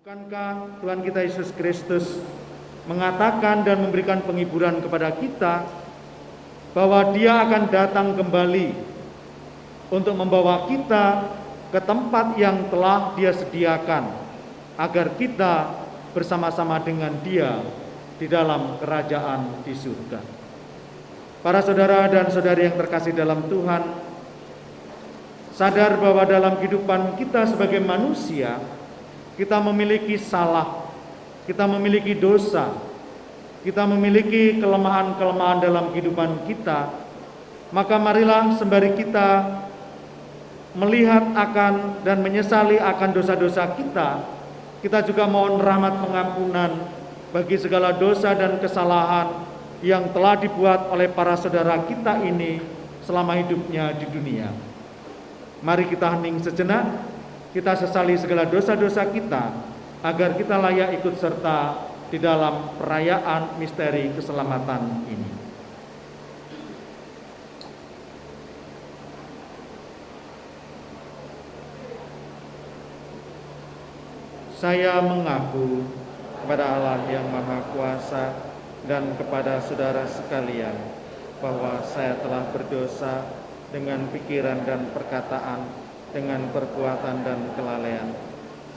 Bukankah Tuhan kita Yesus Kristus mengatakan dan memberikan penghiburan kepada kita bahwa Dia akan datang kembali untuk membawa kita ke tempat yang telah Dia sediakan agar kita bersama-sama dengan Dia di dalam kerajaan di surga. Para saudara dan saudari yang terkasih dalam Tuhan, sadar bahwa dalam kehidupan kita sebagai manusia, kita memiliki salah, kita memiliki dosa, kita memiliki kelemahan-kelemahan dalam kehidupan kita. Maka marilah sembari kita melihat akan dan menyesali akan dosa-dosa kita, kita juga mohon rahmat pengampunan bagi segala dosa dan kesalahan yang telah dibuat oleh para saudara kita ini selama hidupnya di dunia. Mari kita hening sejenak, kita sesali segala dosa-dosa kita, agar kita layak ikut serta di dalam perayaan misteri keselamatan ini. Saya mengaku kepada Allah yang Maha Kuasa dan kepada saudara sekalian bahwa saya telah berdosa dengan pikiran dan perkataan, dengan perbuatan dan kelalaian.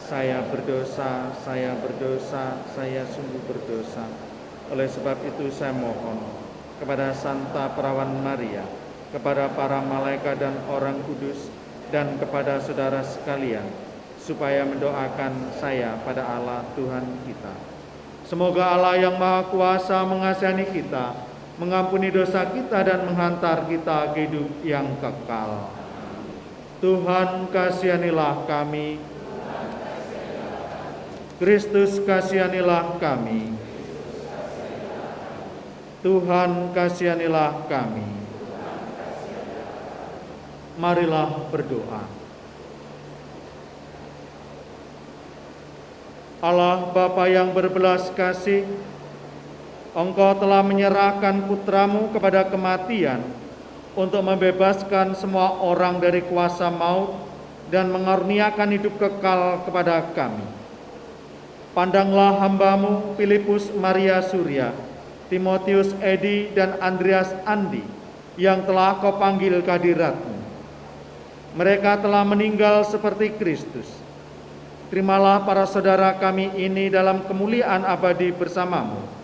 Saya berdosa, saya sungguh berdosa. Oleh sebab itu saya mohon kepada Santa Perawan Maria, kepada para malaikat dan orang kudus, dan kepada saudara sekalian, supaya mendoakan saya pada Allah Tuhan kita. Semoga Allah yang Maha Kuasa mengasihani kita, mengampuni dosa kita dan menghantar kita ke hidup yang kekal. Tuhan kasihanilah kami. Kristus kasihanilah kami. Tuhan kasihanilah kami. Marilah berdoa. Allah Bapa yang berbelas kasih, Engkau telah menyerahkan putra-Mu kepada kematian untuk membebaskan semua orang dari kuasa maut dan mengaruniakan hidup kekal kepada kami. Pandanglah hamba-Mu Filipus Maria Surya, Timotius Edi, dan Andreas Andi yang telah Kau panggil ke hadirat-Mu. Mereka telah meninggal seperti Kristus. Terimalah para saudara kami ini dalam kemuliaan abadi bersama-Mu.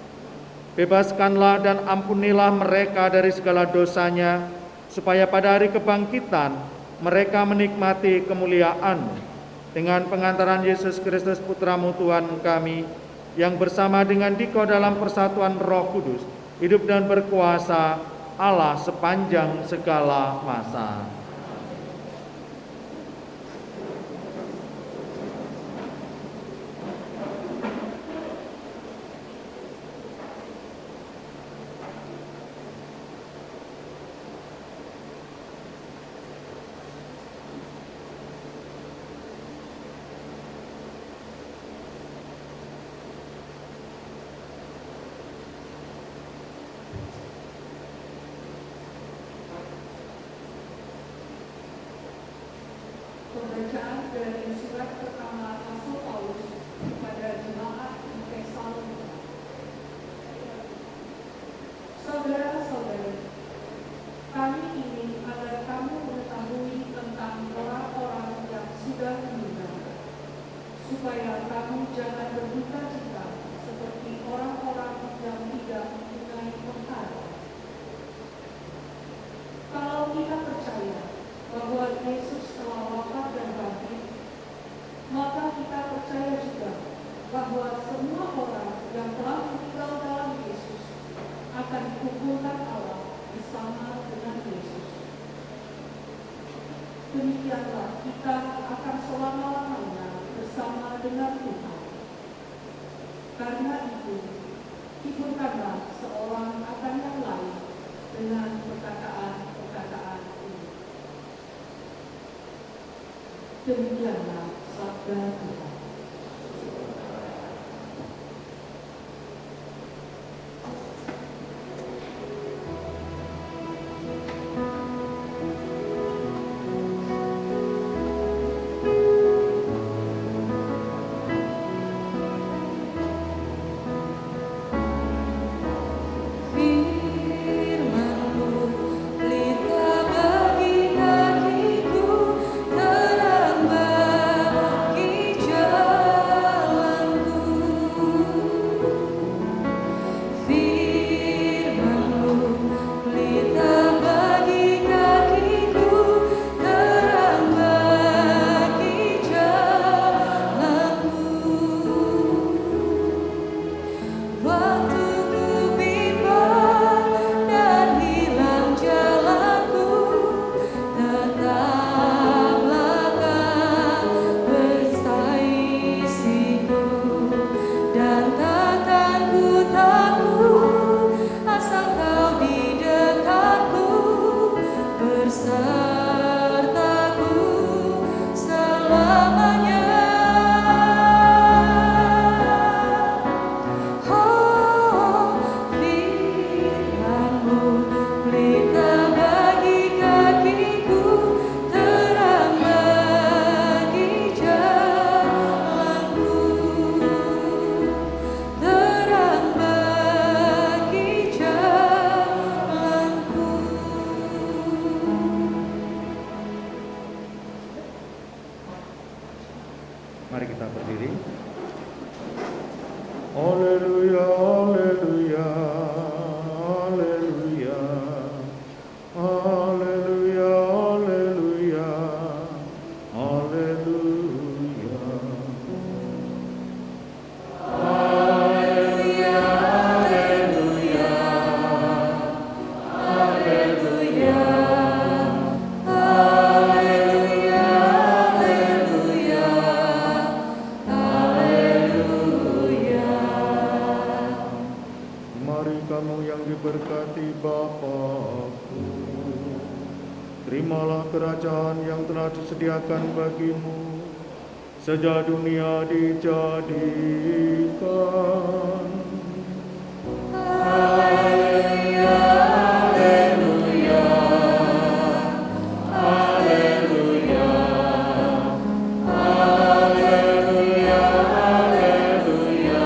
Bebaskanlah dan ampunilah mereka dari segala dosanya, supaya pada hari kebangkitan mereka menikmati kemuliaan dengan pengantaran Yesus Kristus Putra-Mu Tuhan kami, yang bersama dengan Dikau dalam persatuan Roh Kudus, hidup dan berkuasa Allah sepanjang segala masa. Pembacaan dari surat pertama Rasul Paulus kepada jemaat di Tesalonika. Saudara-saudari, kami ingin agar kamu mengetahui tentang orang-orang yang sudah meninggal, supaya kamu jangan berduka cita seperti orang-orang yang tidak mempunyai perkara. Kalau kita percaya bahwa Yesus telah wafat dan bangkit, maka kita percaya juga bahwa semua orang yang telah meninggal dalam Yesus akan dikumpulkan Allah bersama dengan Yesus. Demikianlah kita akan selama-lamanya bersama dengan Tuhan. Karena itu, hiburkanlah seorang akan yang lain dengan perkataan-perkataan ini. Demikianlah sabda Tuhan. terimalah kerajaan yang telah disediakan bagimu sejak dunia dijadikan. Haleluya, haleluya, haleluya, haleluya, haleluya,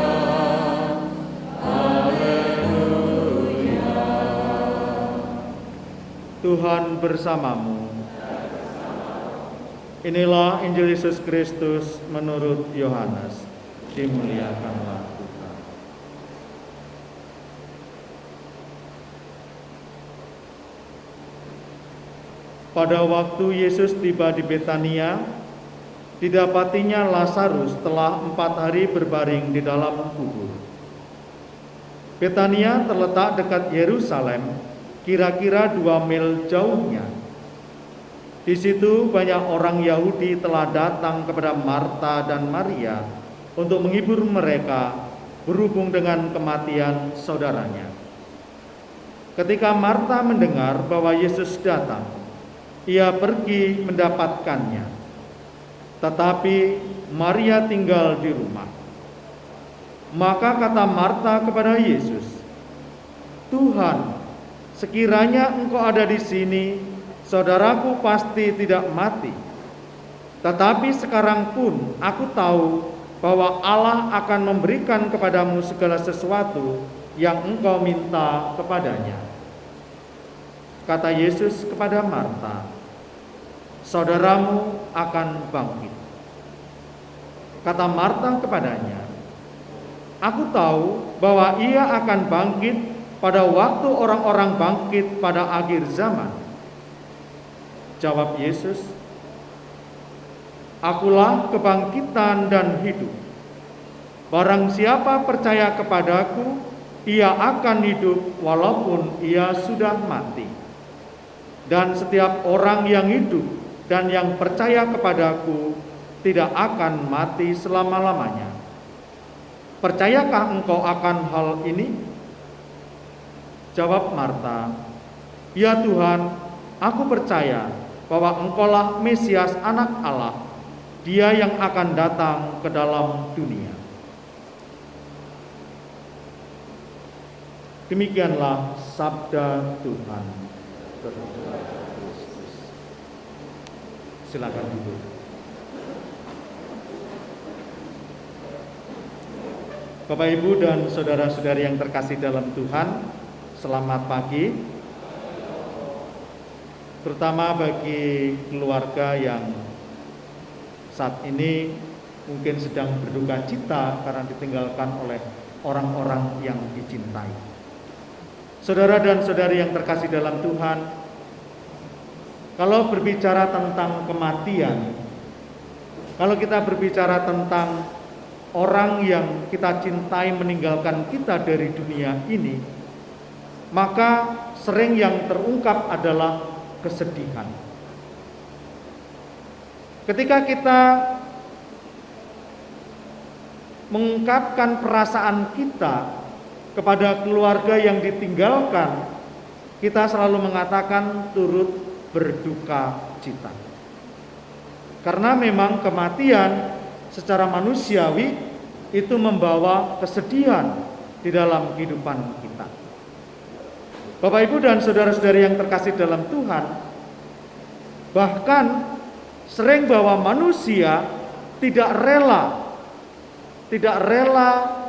haleluya. Tuhan bersamamu. Inilah Injil Yesus Kristus menurut Yohanes. Dimuliakanlah Tuhan. Pada waktu Yesus tiba di Betania, didapatinya Lazarus telah 4 hari berbaring di dalam kubur. Betania terletak dekat Yerusalem, kira-kira 2 mil jauhnya. Di situ banyak orang Yahudi telah datang kepada Marta dan Maria untuk menghibur mereka berhubung dengan kematian saudaranya. Ketika Marta mendengar bahwa Yesus datang, ia pergi mendapatkannya. Tetapi Maria tinggal di rumah. Maka kata Marta kepada Yesus, "Tuhan, sekiranya Engkau ada di sini, saudaraku pasti tidak mati. Tetapi sekarang pun aku tahu bahwa Allah akan memberikan kepadamu segala sesuatu yang engkau minta kepadanya." Kata Yesus kepada Marta, "Saudaramu akan bangkit." Kata Marta kepadanya, "Aku tahu bahwa ia akan bangkit pada waktu orang-orang bangkit pada akhir zaman." Jawab Yesus, "Akulah kebangkitan dan hidup. Barang siapa percaya kepadaku, ia akan hidup walaupun ia sudah mati. Dan setiap orang yang hidup dan yang percaya kepadaku tidak akan mati selama-lamanya. Percayakah engkau akan hal ini?" Jawab Marta, "Ya Tuhan, aku percaya bahwa Engkaulah Mesias Anak Allah, Dia yang akan datang ke dalam dunia." Demikianlah sabda Tuhan. Silakan duduk. Bapak, Ibu, dan saudara-saudari yang terkasih dalam Tuhan, selamat pagi. Terutama bagi keluarga yang saat ini mungkin sedang berduka cita karena ditinggalkan oleh orang-orang yang dicintai. Saudara dan saudari yang terkasih dalam Tuhan, kalau berbicara tentang kematian, kalau kita berbicara tentang orang yang kita cintai meninggalkan kita dari dunia ini, maka sering yang terungkap adalah kesedihan. Ketika kita mengungkapkan perasaan kita kepada keluarga yang ditinggalkan, kita selalu mengatakan turut berduka cita. Karena memang kematian secara manusiawi itu membawa kesedihan di dalam kehidupan kita. Bapak, Ibu, dan saudara-saudari yang terkasih dalam Tuhan, bahkan sering bahwa manusia tidak rela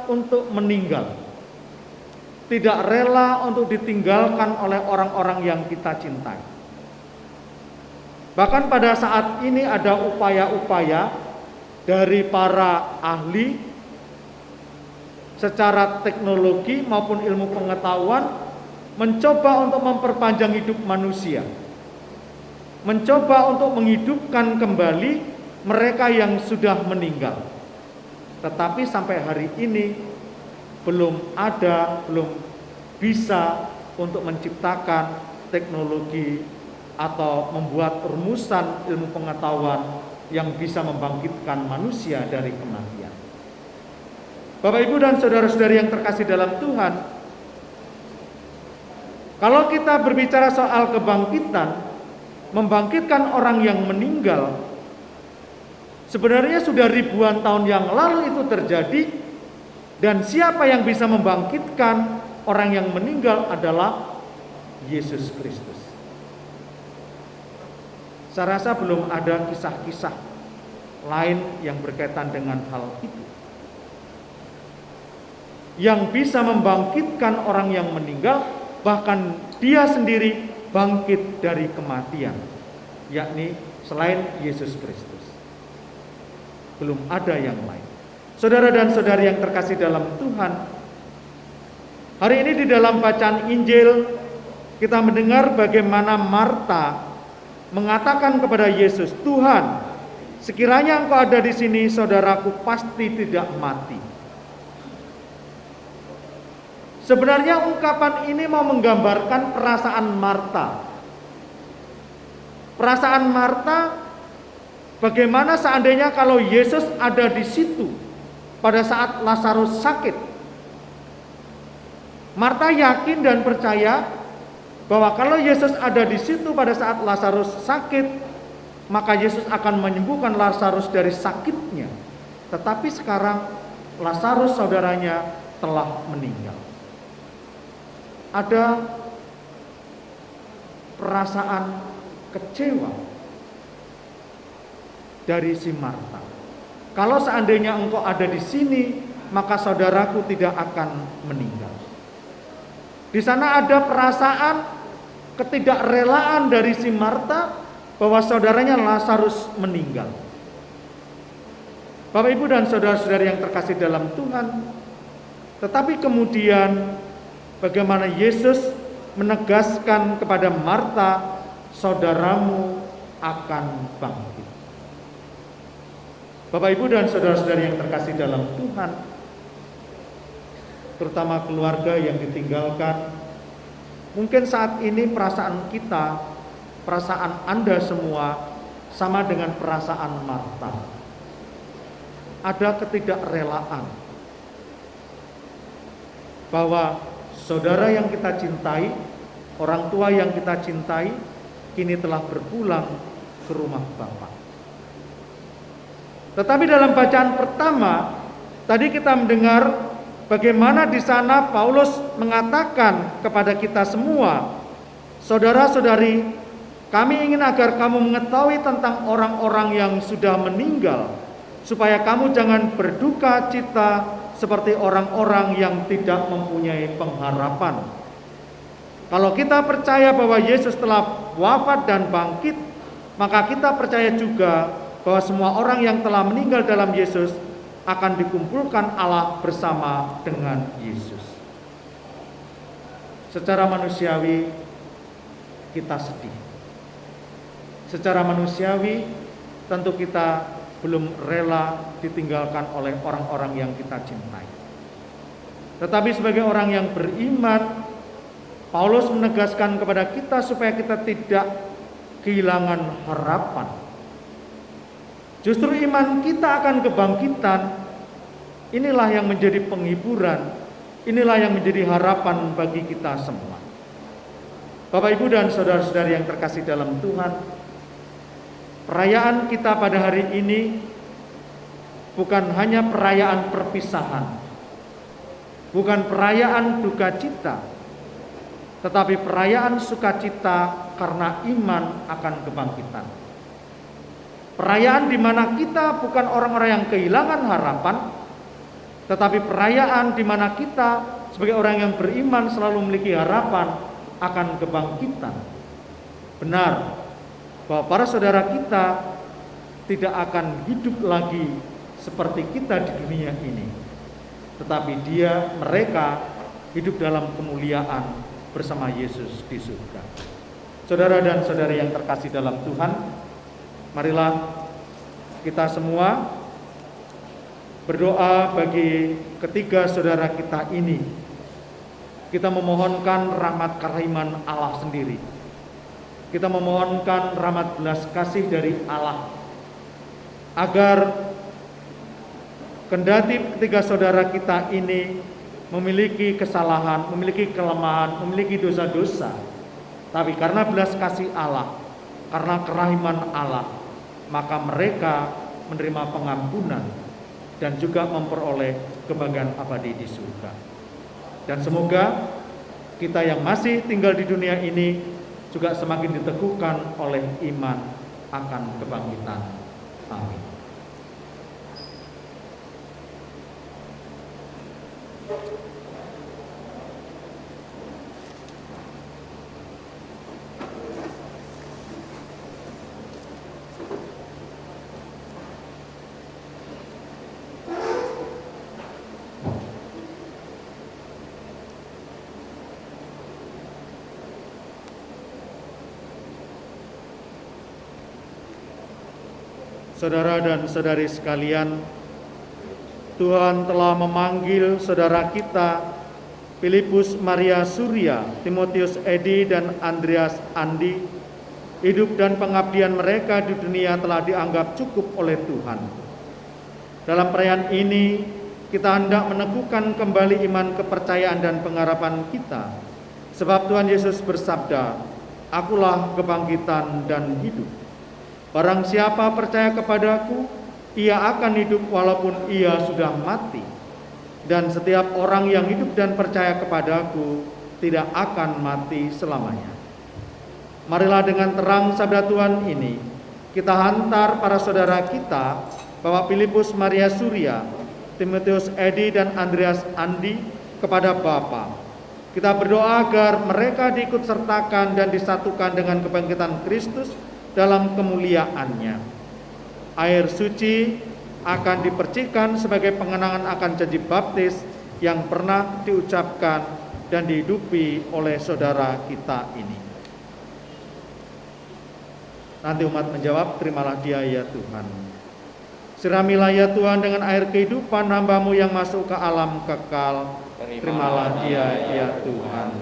untuk meninggal, tidak rela untuk ditinggalkan oleh orang-orang yang kita cintai. Bahkan pada saat ini ada upaya-upaya dari para ahli secara teknologi maupun ilmu pengetahuan mencoba untuk memperpanjang hidup manusia, mencoba untuk menghidupkan kembali mereka yang sudah meninggal. Tetapi sampai hari ini belum bisa untuk menciptakan teknologi atau membuat rumusan ilmu pengetahuan yang bisa membangkitkan manusia dari kematian. Bapak, Ibu, dan saudara-saudari yang terkasih dalam Tuhan, kalau kita berbicara soal kebangkitan, membangkitkan orang yang meninggal, sebenarnya sudah ribuan tahun yang lalu itu terjadi, dan siapa yang bisa membangkitkan orang yang meninggal adalah Yesus Kristus. Saya rasa belum ada kisah-kisah lain yang berkaitan dengan hal itu. Yang bisa membangkitkan orang yang meninggal, bahkan dia sendiri bangkit dari kematian, yakni selain Yesus Kristus. Belum ada yang lain. Saudara dan saudari yang terkasih dalam Tuhan, hari ini di dalam bacaan Injil kita mendengar bagaimana Marta mengatakan kepada Yesus, "Tuhan, sekiranya Engkau ada di sini, saudaraku pasti tidak mati." Sebenarnya ungkapan ini mau menggambarkan perasaan Marta. Perasaan Marta, bagaimana seandainya kalau Yesus ada di situ pada saat Lazarus sakit. Marta yakin dan percaya bahwa kalau Yesus ada di situ pada saat Lazarus sakit, maka Yesus akan menyembuhkan Lazarus dari sakitnya. Tetapi sekarang Lazarus saudaranya telah meninggal. Ada perasaan kecewa dari si Marta. Kalau seandainya engkau ada di sini, maka saudaraku tidak akan meninggal. Di sana ada perasaan ketidakrelaan dari si Marta bahwa saudaranya Lazarus meninggal. Bapak, Ibu, dan saudara-saudari yang terkasih dalam Tuhan, tetapi kemudian bagaimana Yesus menegaskan kepada Marta, saudaramu akan bangkit. Bapak, Ibu, dan saudara-saudari yang terkasih dalam Tuhan, terutama keluarga yang ditinggalkan, mungkin saat ini perasaan kita, perasaan Anda semua sama dengan perasaan Marta. Ada ketidakrelaan bahwa saudara yang kita cintai, orang tua yang kita cintai, kini telah berpulang ke rumah Bapa. Tetapi dalam bacaan pertama, tadi kita mendengar bagaimana di sana Paulus mengatakan kepada kita semua, saudara-saudari, kami ingin agar kamu mengetahui tentang orang-orang yang sudah meninggal, supaya kamu jangan berduka cita seperti orang-orang yang tidak mempunyai pengharapan. Kalau kita percaya bahwa Yesus telah wafat dan bangkit, maka kita percaya juga bahwa semua orang yang telah meninggal dalam Yesus akan dikumpulkan Allah bersama dengan Yesus. Secara manusiawi kita sedih. Secara manusiawi tentu kita belum rela ditinggalkan oleh orang-orang yang kita cintai. Tetapi sebagai orang yang beriman, Paulus menegaskan kepada kita supaya kita tidak kehilangan harapan. Justru iman kita akan kebangkitan, inilah yang menjadi penghiburan, inilah yang menjadi harapan bagi kita semua. Bapak, Ibu, dan saudara-saudari yang terkasih dalam Tuhan, perayaan kita pada hari ini bukan hanya perayaan perpisahan, bukan perayaan duka cita, tetapi perayaan sukacita karena iman akan kebangkitan. Perayaan di mana kita bukan orang-orang yang kehilangan harapan, tetapi perayaan di mana kita sebagai orang yang beriman selalu memiliki harapan akan kebangkitan. Benar bahwa para saudara kita tidak akan hidup lagi seperti kita di dunia ini, tetapi mereka hidup dalam kemuliaan bersama Yesus di surga. Saudara dan saudari yang terkasih dalam Tuhan, marilah kita semua berdoa bagi ketiga saudara kita ini. Kita memohonkan rahmat kerahiman Allah sendiri. Kita memohonkan rahmat belas kasih dari Allah, agar kendati ketiga saudara kita ini memiliki kesalahan, memiliki kelemahan, memiliki dosa-dosa, tapi karena belas kasih Allah, karena kerahiman Allah, maka mereka menerima pengampunan dan juga memperoleh kebahagiaan abadi di surga. Dan semoga kita yang masih tinggal di dunia ini juga semakin diteguhkan oleh iman akan kebangkitan. Amin. Saudara dan saudari sekalian, Tuhan telah memanggil saudara kita Filipus Maria Surya, Timotius Edi, dan Andreas Andi. Hidup dan pengabdian mereka di dunia telah dianggap cukup oleh Tuhan. Dalam perayaan ini, kita hendak meneguhkan kembali iman, kepercayaan, dan pengharapan kita. Sebab Tuhan Yesus bersabda, "Akulah kebangkitan dan hidup. Barang siapa percaya kepadaku, ia akan hidup walaupun ia sudah mati. Dan setiap orang yang hidup dan percaya kepadaku tidak akan mati selamanya." Marilah dengan terang sabda Tuhan ini, kita hantar para saudara kita, Bapak Filipus Maria Surya, Timotius Edi, dan Andreas Andi kepada Bapa. Kita berdoa agar mereka diikut sertakan dan disatukan dengan kebangkitan Kristus dalam kemuliaannya. Air suci akan dipercikan sebagai pengenangan akan janji baptis yang pernah diucapkan dan dihidupi oleh saudara kita ini. Nanti umat menjawab, "Terimalah dia ya Tuhan." Siramilah ya Tuhan dengan air kehidupan hamba-Mu yang masuk ke alam kekal. Terimalah dia ya Tuhan,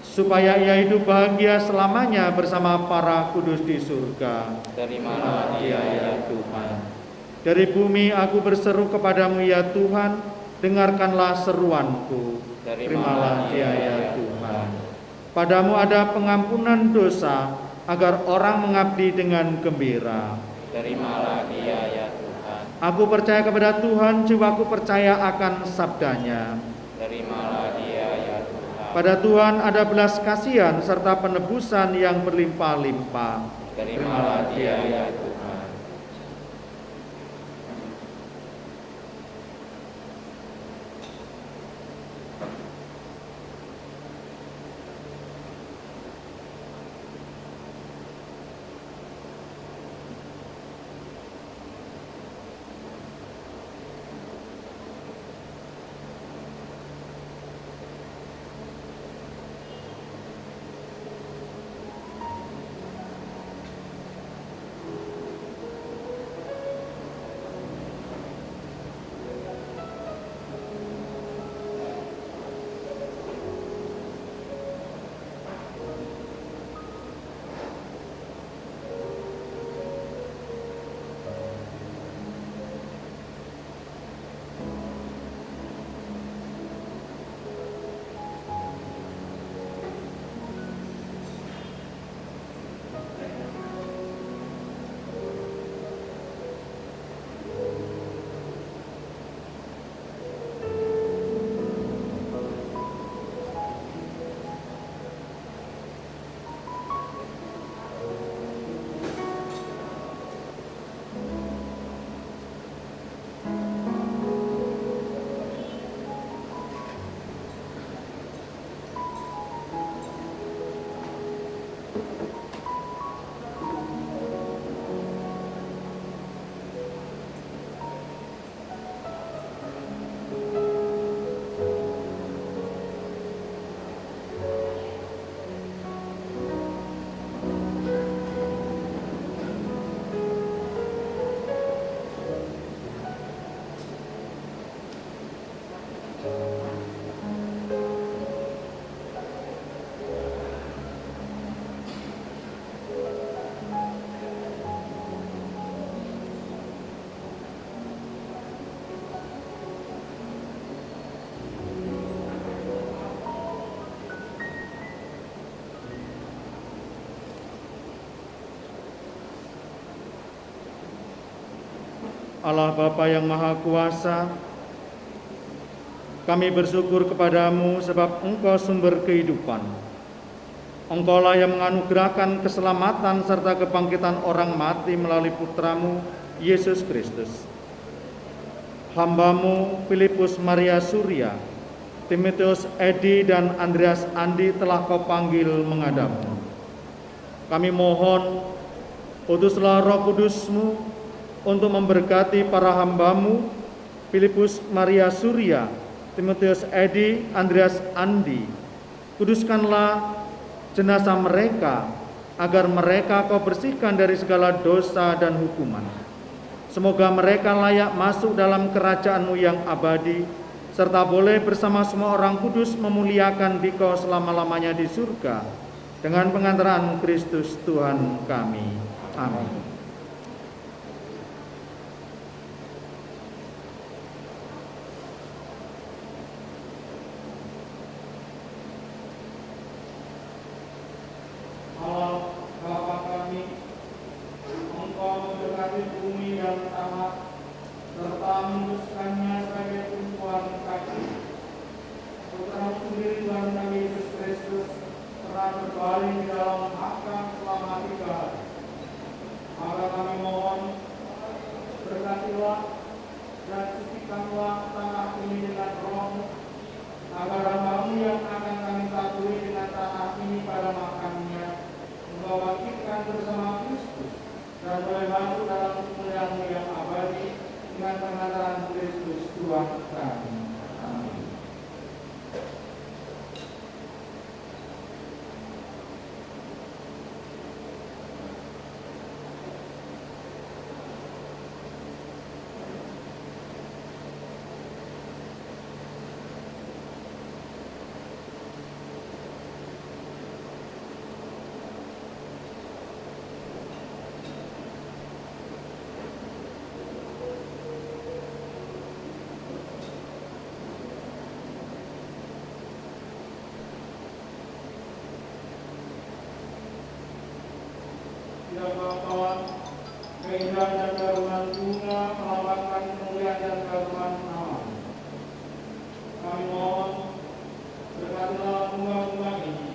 supaya ia hidup bahagia selamanya bersama para kudus di surga. Terimalah dia ya Tuhan. Dari bumi aku berseru kepadamu ya Tuhan, dengarkanlah seruanku. Terimalah dia ya Tuhan. Padamu ada pengampunan dosa, agar orang mengabdi dengan gembira. Terimalah dia ya Tuhan. Aku percaya kepada Tuhan, jiwaku percaya akan sabdanya. Terimalah dia ya Tuhan. Pada Tuhan ada belas kasihan serta penebusan yang berlimpah-limpah. Terimalah dia ya Tuhan. Allah Bapa yang Maha Kuasa, kami bersyukur kepadamu sebab Engkau sumber kehidupan. Engkaulah yang menganugerahkan keselamatan serta kebangkitan orang mati melalui Putramu, Yesus Kristus. Hamba-Mu Filipus Maria Surya, Timotius Edi dan Andreas Andi telah Kau panggil menghadap-Mu. Kami mohon, utuslah Roh Kudus-Mu untuk memberkati para hamba-Mu Filipus Maria Surya, Timotius Edi, Andreas Andi. Kuduskanlah jenazah mereka agar mereka Kau bersihkan dari segala dosa dan hukuman. Semoga mereka layak masuk dalam kerajaan-Mu yang abadi, serta boleh bersama semua orang kudus memuliakan Dikau selama-lamanya di surga dengan pengantaran Kristus Tuhan kami. Amin. Allah Bapa kami, Engkau memberkati bumi dan tanah, serta menguduskannya sebagai tumpuan kaki. Putra-Mu sendiri Tuhan kami Yesus Kristus telah berbaring di dalam makam selama 3 hari. Maka kami mohon, berkatilah dan sucikanlah tanah ini dengan Roh-Mu, agar hamba-Mu yang akan kami tatui dengan tanah ini pada makamnya, Engkau bangkitkan bersama Kristus dan boleh masuk dalam kemuliaan-Mu yang abadi dengan pengantaran Kristus Tuhan kami. Amin. Ya Bapa, keindahan dan karunia bunga melambangkan kemuliaan dan keagungan nama-Mu. Kami mohon, berkatilah bunga-bunga ini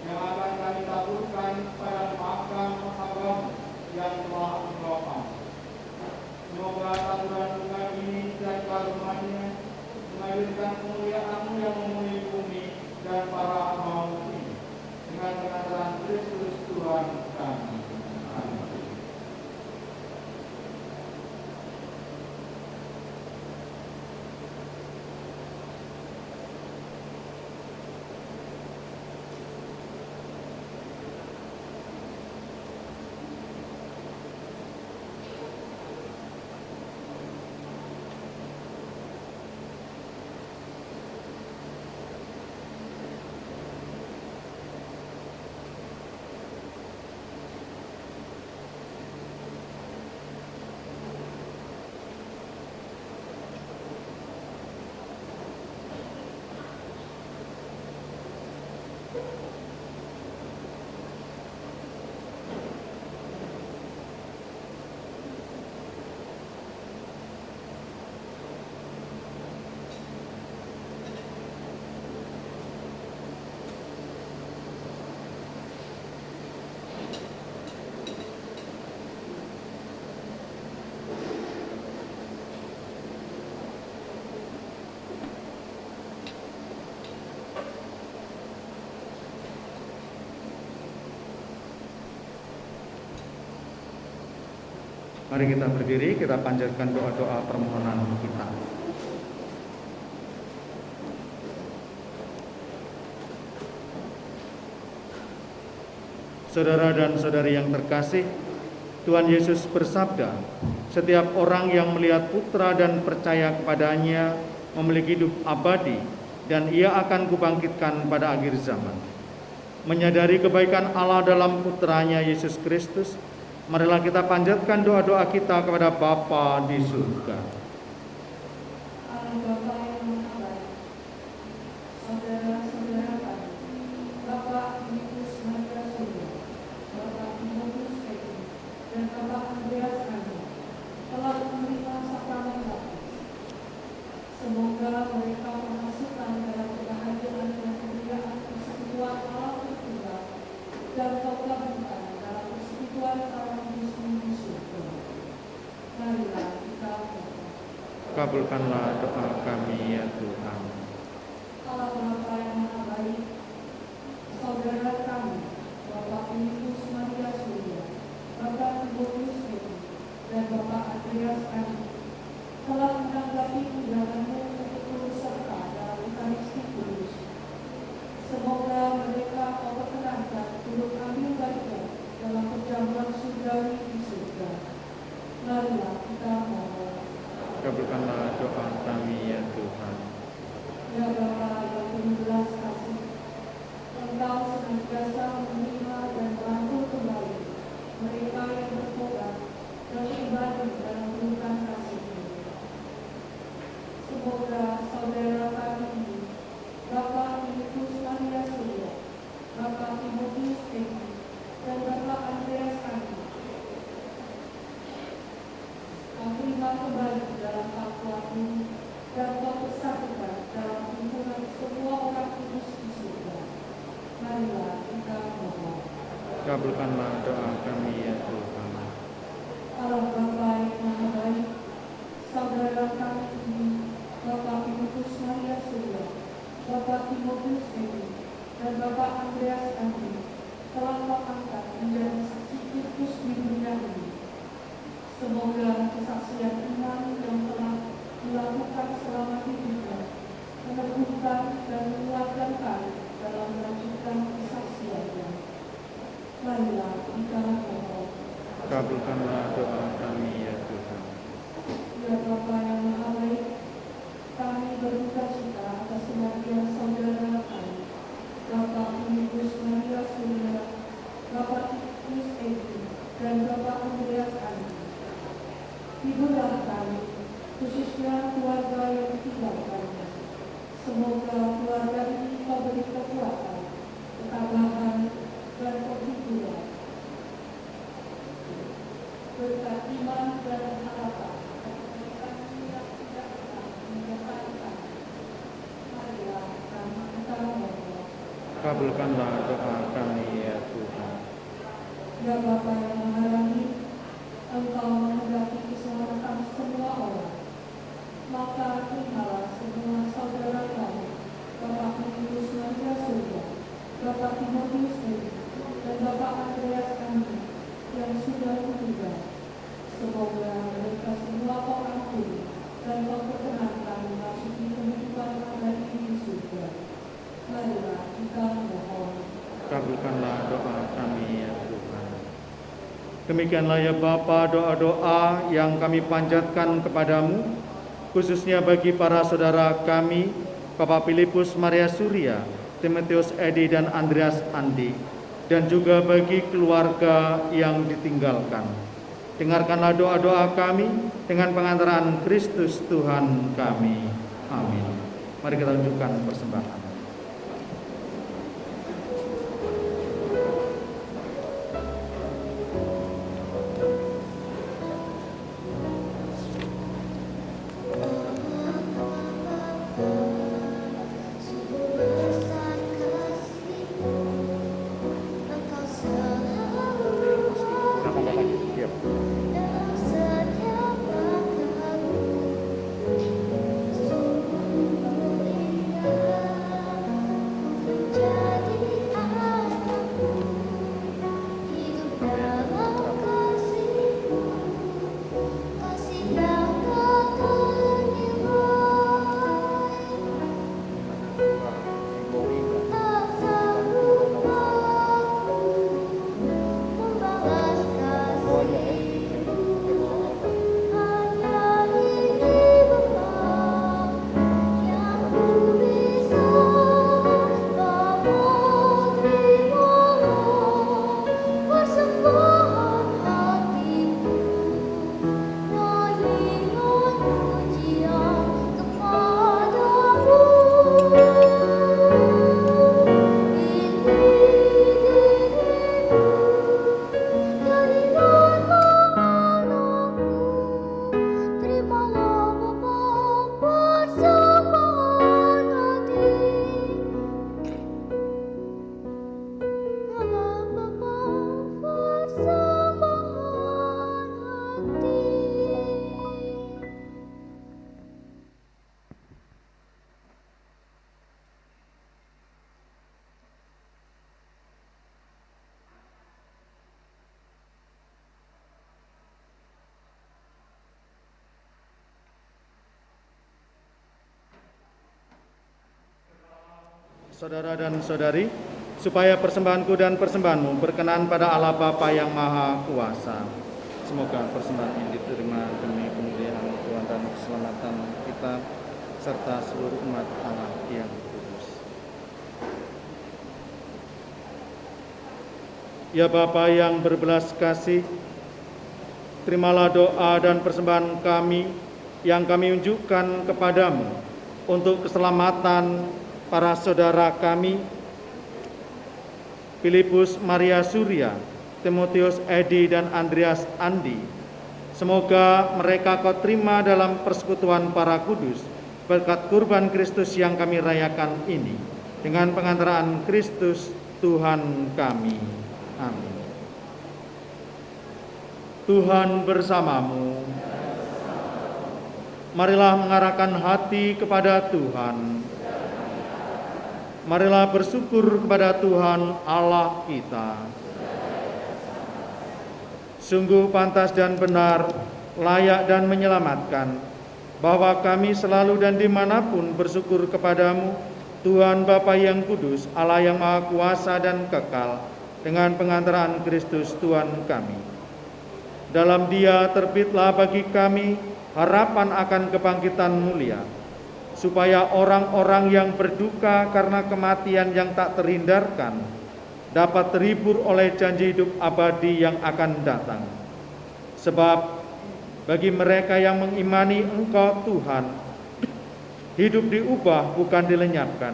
yang akan kami taburkan pada makam hamba-Mu yang telah Engkau panggil. Semoga taburan bunga ini dan karunia-Nya menghadirkan kemuliaan-Mu yang memenuhi bumi dan para hamba-Mu ini dengan pengantaran Kristus Tuhan kami. Mari kita berdiri, kita panjatkan doa-doa permohonan kita. Saudara dan saudari yang terkasih, Tuhan Yesus bersabda, setiap orang yang melihat Putra dan percaya kepadanya memiliki hidup abadi, dan Ia akan kubangkitkan pada akhir zaman. Menyadari kebaikan Allah dalam Putranya Yesus Kristus, marilah kita panjatkan doa-doa kita kepada Bapa di surga. Allah Bapa yang Maha Baik, saudara-saudara kami, Bapak Filipus Maria Surya, Bapak Timotius Edi, dan Bapak Andreas Andi, telah menerima Kabulkanlah doa kami ya Tuhan. Allah Bapa yang Maha Baik, saudara kami, Bapak Filipus Maria Surya, Bapak Timotius Edi, dan Bapak Andreas Adi, telah menanggapi undanganmu untuk turut serta dalam Ekaristi Kudus. Semoga mereka kau perkenankan turut ambil bagian dalam perjamuan surgawi di surga. Marilah kita mohon. Kabulkanlah doa kami ya Tuhan. Ya Bapa yang penuh belas kasih, Engkau senantiasa menerima dan merangkul kembali mereka yang bertobat dan pribadi dalam pelukan kasih-Mu. Semoga saudara kami ini, Bapak Filipus Maria Surya, Bapak Timotius Edi, dan Bapak Andreas Adi, Kau terima kembali dalam takwa-Mu dan Kau persatukan dalam himpunan semua orang kudus di surga. Marilah kita mohon. Kabulkanlah doa kami ya Tuhan. Allah Bapa yang Maha Baik, saudara kami ini, Bapak Filipus Maria Surya, Bapak Timotius Edi, dan Bapak Andreas Adi, telah Kau angkat menjadi saksi Kristus di dunia ini. Semoga kesaksian iman yang telah dilakukan selama hidupnya meneguhkan dan menguatkan kami dalam melanjutkan kesaksiannya. Marilah kita mohon. Kabulkanlah doa kami ya Tuhan. Ya Bapa yang Maha Baik, kami berduka cita atas kematian saudara kami, Bapak Filipus Maria Surya, Bapak Timotius Edi, dan Bapak Andreas Adi. Hiburlah kami, khususnya keluarga yang ditinggalkannya. Semoga keluarga ini Kau beri kekuatan, ketabahan, dan penghiburan, berkat iman dan harapan. Kami yang tidak pernah menyertai kami. Marilah kami kita mohon. Kabulkanlah doa kami ya Tuhan. Ya Bapa yang Maha Rahim, Engkau menghendaki keselamatan semua orang. Maka terimalah semua saudara kami, Bapak Filipus Maria Surya, Bapak Timotius Edi, dan Bapak Andreas Andi yang sudah meninggal. Semoga mereka semua Kau ampuni dan Kau perkenankan memasuki kehidupan abadi di surga. Marilah kita mohon. Kabulkanlah doa kami ya Tuhan. Demikianlah ya Bapa doa-doa yang kami panjatkan kepadamu, khususnya bagi para saudara kami, Bapak Filipus Maria Surya, Timotius Edi dan Andreas Andi, dan juga bagi keluarga yang ditinggalkan. Dengarkanlah doa-doa kami dengan pengantaran Kristus Tuhan kami. Amin. Mari kita tunjukkan persembahan. Saudara dan saudari, supaya persembahanku dan persembahanmu berkenan pada Allah Bapa yang Maha Kuasa. Semoga persembahan ini diterima demi kemuliaan Tuhan dan keselamatan kita serta seluruh umat Allah yang kudus. Ya Bapa yang berbelas kasih, terimalah doa dan persembahan kami yang kami unjukkan kepadamu untuk keselamatan para saudara kami, Filipus Maria Surya, Timotius Edi dan Andreas Andi. Semoga mereka kau terima dalam persekutuan para kudus berkat kurban Kristus yang kami rayakan ini, dengan pengantaraan Kristus Tuhan kami. Amin. Tuhan bersamamu. Marilah mengarahkan hati kepada Tuhan. Marilah bersyukur kepada Tuhan Allah kita. Sungguh pantas dan benar, layak dan menyelamatkan, bahwa kami selalu dan dimanapun bersyukur kepadamu, Tuhan Bapa yang kudus, Allah yang Maha Kuasa dan kekal, dengan pengantaraan Kristus Tuhan kami. Dalam Dia terbitlah bagi kami harapan akan kebangkitan mulia, supaya orang-orang yang berduka karena kematian yang tak terhindarkan dapat terhibur oleh janji hidup abadi yang akan datang. Sebab bagi mereka yang mengimani Engkau Tuhan, hidup diubah bukan dilenyapkan.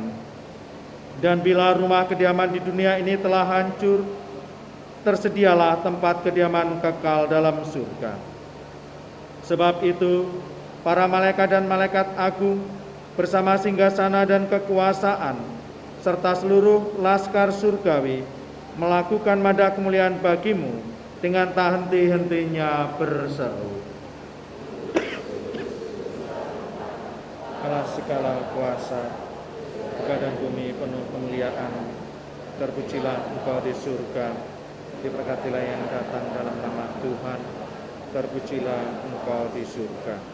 Dan bila rumah kediaman di dunia ini telah hancur, tersedialah tempat kediaman kekal dalam surga. Sebab itu, para malaikat dan malaikat agung bersama singgasana dan kekuasaan, serta seluruh laskar surgawi, melakukan mada kemuliaan bagimu dengan tak henti-hentinya berseru. Allah segala kuasa, buka dan bumi penuh kemuliaan, terpujilah Engkau di surga, diberkatilah yang datang dalam nama Tuhan, terpujilah Engkau di surga.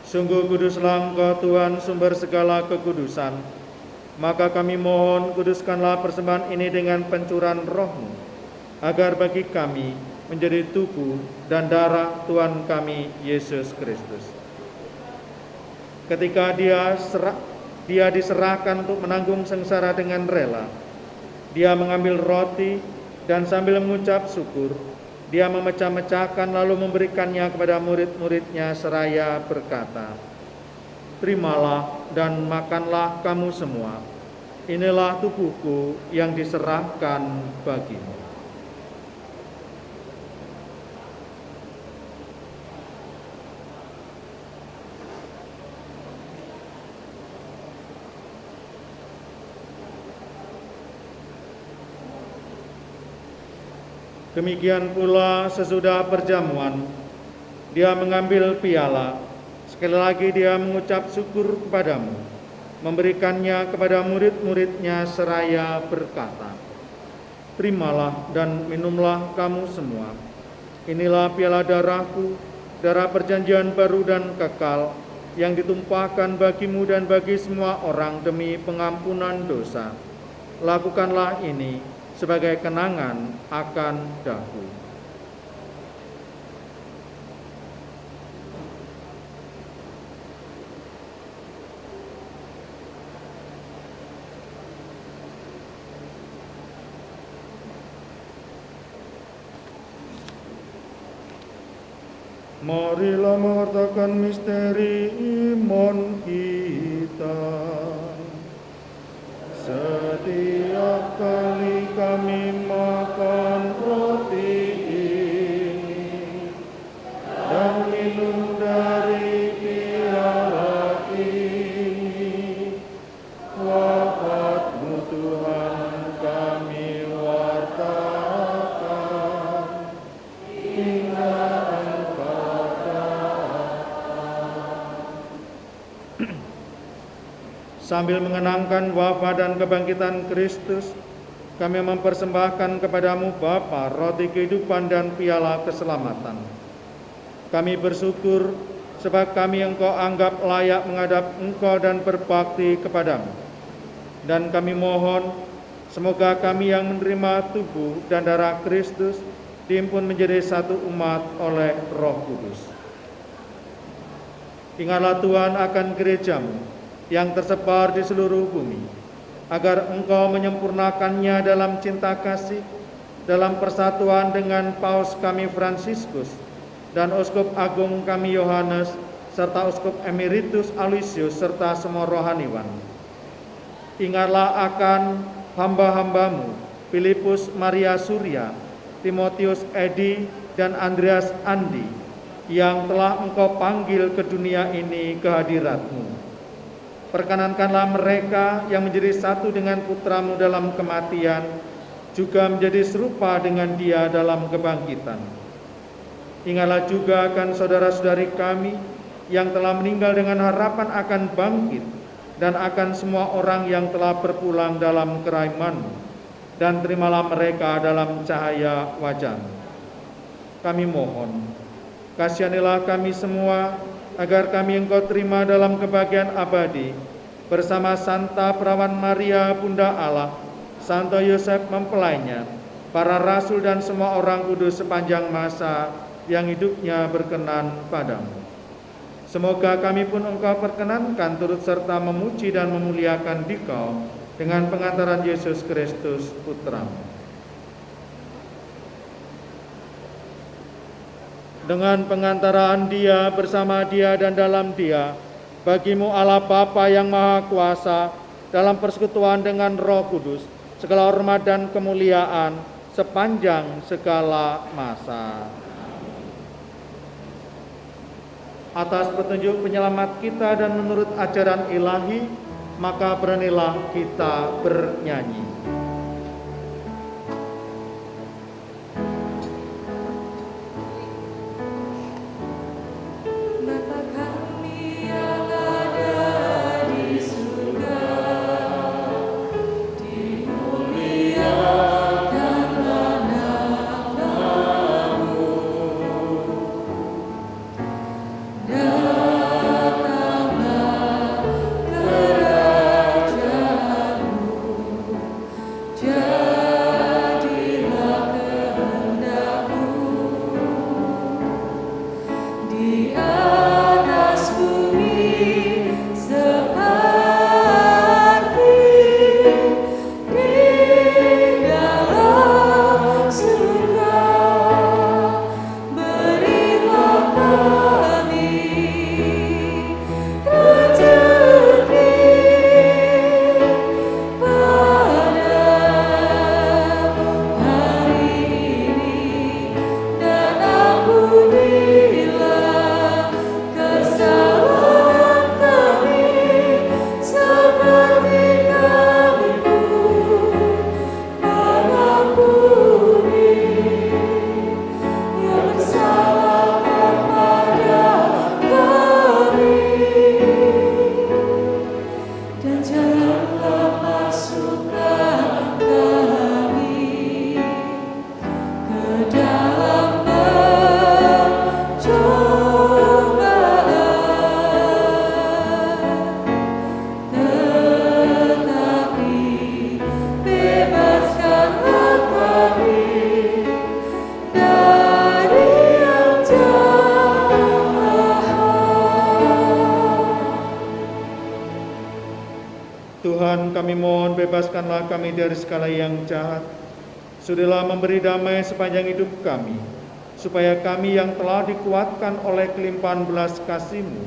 Sungguh kuduslah Engkau Tuhan, sumber segala kekudusan. Maka kami mohon, kuduskanlah persembahan ini dengan pencurahan Roh-Mu, agar bagi kami menjadi tubuh dan darah Tuhan kami Yesus Kristus. Ketika dia diserahkan untuk menanggung sengsara dengan rela, Dia mengambil roti dan sambil mengucap syukur, Dia memecah-mecahkan lalu memberikannya kepada murid-muridnya seraya berkata, "Terimalah dan makanlah kamu semua. Inilah tubuhku yang diserahkan bagimu." Demikian pula sesudah perjamuan, Dia mengambil piala. Sekali lagi Dia mengucap syukur kepadamu, memberikannya kepada murid-muridnya seraya berkata, "Terimalah dan minumlah kamu semua. Inilah piala darahku, darah perjanjian baru dan kekal, yang ditumpahkan bagimu dan bagi semua orang demi pengampunan dosa. Lakukanlah ini sebagai kenangan akan daku." Marilah mengertakan misteri iman kita. Setiap kali kami makan roti ini dan minum dari piala ini, wafat-Mu Tuhan kami wartakan hingga Engkau datang. Sambil mengenangkan wafat dan kebangkitan Kristus, kami mempersembahkan kepadamu Bapa roti kehidupan dan piala keselamatan. Kami bersyukur sebab kami Engkau anggap layak menghadap Engkau dan berbakti kepadamu. Dan kami mohon, semoga kami yang menerima tubuh dan darah Kristus dihimpun menjadi satu umat oleh Roh Kudus. Ingatlah Tuhan akan gerejamu yang tersebar di seluruh bumi, agar Engkau menyempurnakannya dalam cinta kasih, dalam persatuan dengan Paus kami Fransiskus dan Uskup Agung kami Yohanes, serta Uskup Emeritus Aloysius, serta semua rohaniwan. Ingatlah akan hamba-hambamu, Filipus Maria Surya, Timotius Edi, dan Andreas Andi, yang telah Engkau panggil ke dunia ini ke hadirat-Mu. Perkenankanlah mereka yang menjadi satu dengan putra-Mu dalam kematian, juga menjadi serupa dengan Dia dalam kebangkitan. Ingatlah juga akan saudara-saudari kami yang telah meninggal dengan harapan akan bangkit, dan akan semua orang yang telah berpulang dalam kerajaan-Mu, dan terimalah mereka dalam cahaya wajah-Mu. Kami mohon, kasihanilah kami semua, agar kami Engkau terima dalam kebahagiaan abadi, bersama Santa Perawan Maria, Bunda Allah, Santo Yosef mempelainya, para rasul dan semua orang kudus sepanjang masa yang hidupnya berkenan padamu. Semoga kami pun Engkau perkenankan turut serta memuji dan memuliakan Dikau dengan pengantaran Yesus Kristus Putra-Mu. Dengan pengantaraan Dia, bersama Dia, dan dalam Dia, bagi-Mu Allah Bapa yang Maha Kuasa, dalam persekutuan dengan Roh Kudus, segala hormat dan kemuliaan sepanjang segala masa. Atas petunjuk penyelamat kita dan menurut ajaran ilahi, maka beranilah kita bernyanyi. Bapa kami yang ada di surga, dimuliakanlah nama-Mu. Datanglah kerajaan-Mu, jadilah kehendak-Mu di atas bumi seperti di dalam surga. Berilah kami rezeki pada hari ini, dan ampunilah kesalahan kami seperti kami pun mengampuni yang bersalah kepada kami. Dan janganlah masukkan kami ke dalam pencobaan, tetapi bebaskanlah kami dari yang jahat. Tuhan, kami mohon bebaskanlah kami dari segala yang jahat. Sudilah memberi damai sepanjang hidup kami, supaya kami yang telah dikuatkan oleh kelimpahan belas kasih-Mu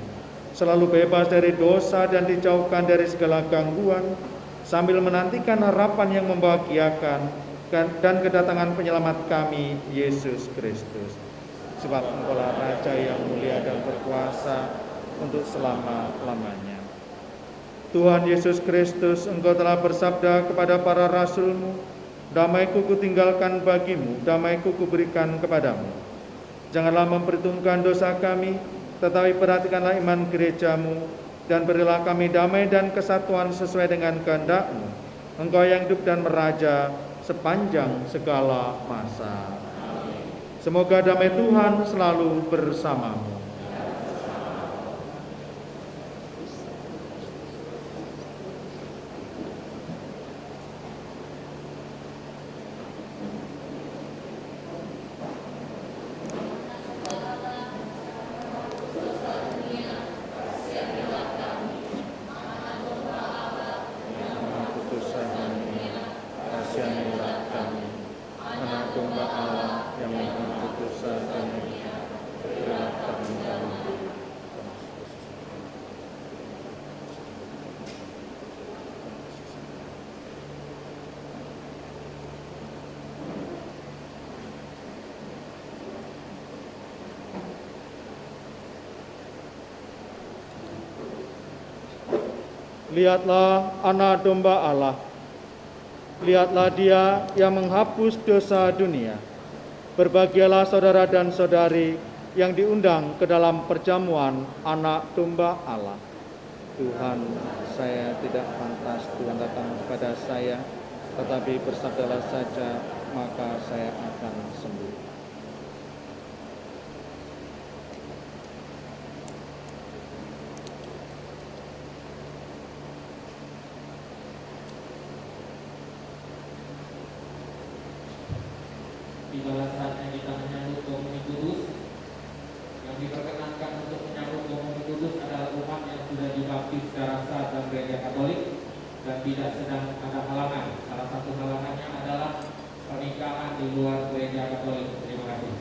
selalu bebas dari dosa dan dijauhkan dari segala gangguan, sambil menantikan harapan yang membahagiakan dan kedatangan penyelamat kami, Yesus Kristus. Sebab Engkaulah Raja yang mulia dan berkuasa untuk selama-lamanya. Tuhan Yesus Kristus, Engkau telah bersabda kepada para rasul-Mu, damai-Ku kutinggalkan bagi-Mu, damai-Ku kuberikan kepadamu. Janganlah memperhitungkan dosa kami, tetapi perhatikanlah iman gereja-Mu, dan berilah kami damai dan kesatuan sesuai dengan kehendak-Mu. Engkau yang hidup dan meraja sepanjang segala masa. Semoga damai Tuhan selalu bersamamu. Lihatlah anak domba Allah. Lihatlah Dia yang menghapus dosa dunia. Berbahagialah saudara dan saudari yang diundang ke dalam perjamuan anak domba Allah. Tuhan, saya tidak pantas Tuhan datang kepada saya, tetapi bersabdalah saja, maka saya akan sembuh. Tibalah saatnya kita menyambut komuni kudus. Yang diperkenankan untuk menyambut komuni kudus adalah umat yang sudah dibaptis secara sah dalam gereja Katolik dan tidak sedang ada halangan. Salah satu halangannya adalah pernikahan di luar gereja Katolik. Terima kasih.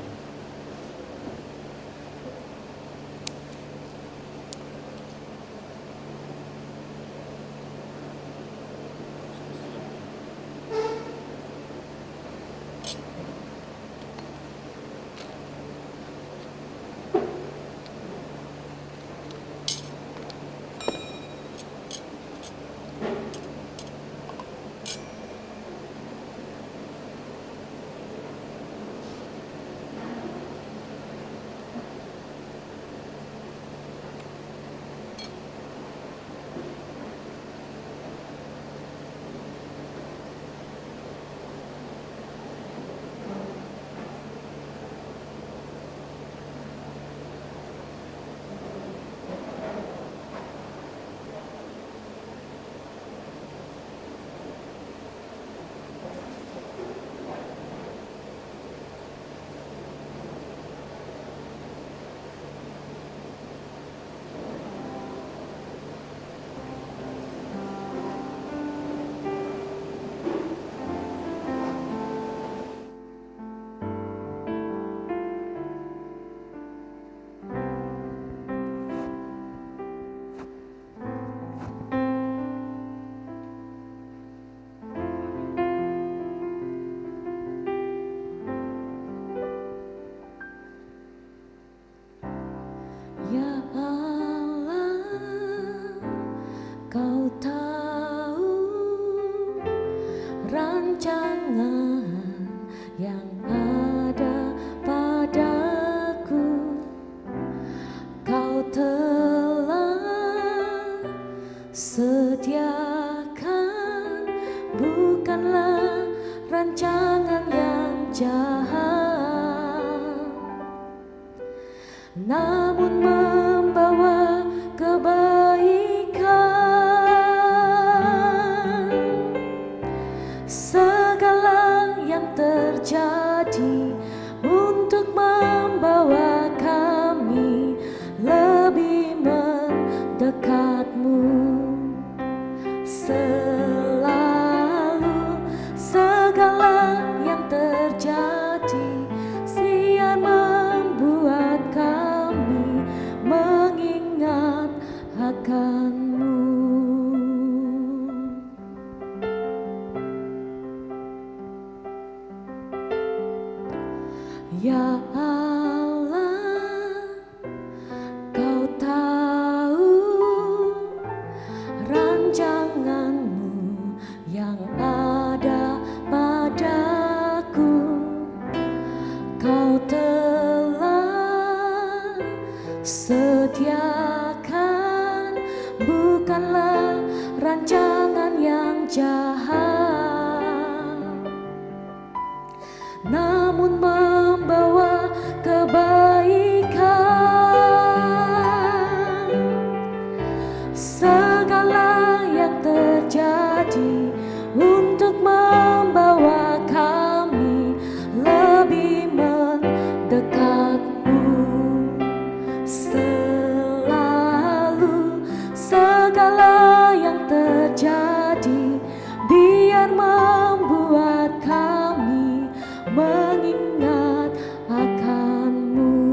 Ya Allah, Kau tahu rancangan yang ada padaku. Kau telah sediakan, bukanlah rancangan yang jahat, namun membawa kebaikan. Segala yang terjadi untuk membawa kami lebih mendekatmu. Selalu segala yang terjadi siar membuat kami mengingat akan-Mu. Ya Allah, Kau tahu rancangan-Mu yang ada padaku. Kau telah sediakan, bukanlah rancangan yang jahat, namun membawa kebaikan. Segala yang terjadi untuk membawa kami lebih mendekatmu. Selalu segala yang terjadi biar membuat kami mengingat akan-Mu.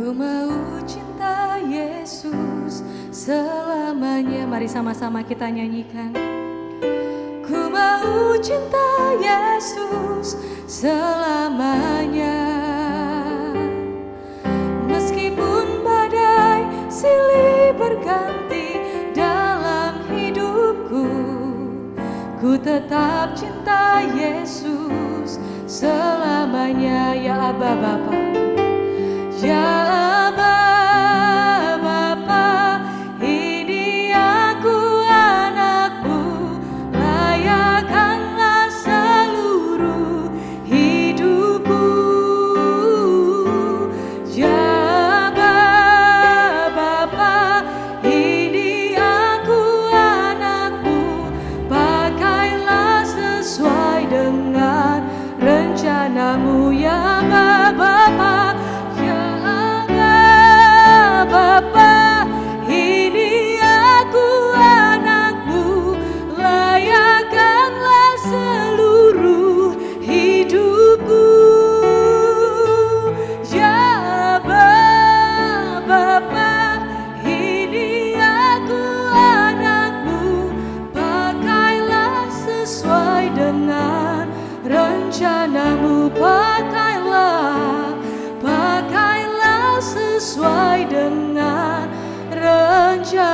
Ku mau cinta Yesus selamanya. Mari sama-sama kita nyanyikan. Ku mau cinta Yesus selamanya. Meskipun badai silih berganti dalam hidupku, ku tetap cinta Yesus selamanya. Ya Aba Bapa, ya Aba Bapa, ini aku anakmu, layakkanlah seluruh hidupku. Ya Aba Bapa, ini aku anakmu, pakailah sesuai dengan rencanamu. Ya Aba Bapa, Bapa, ini aku anakmu, layakkanlah seluruh hidupku. Ya Bapa, ini aku anakmu, pakailah sesuai dengan rencanamu. Pakailah sesuai dengan rencanamu.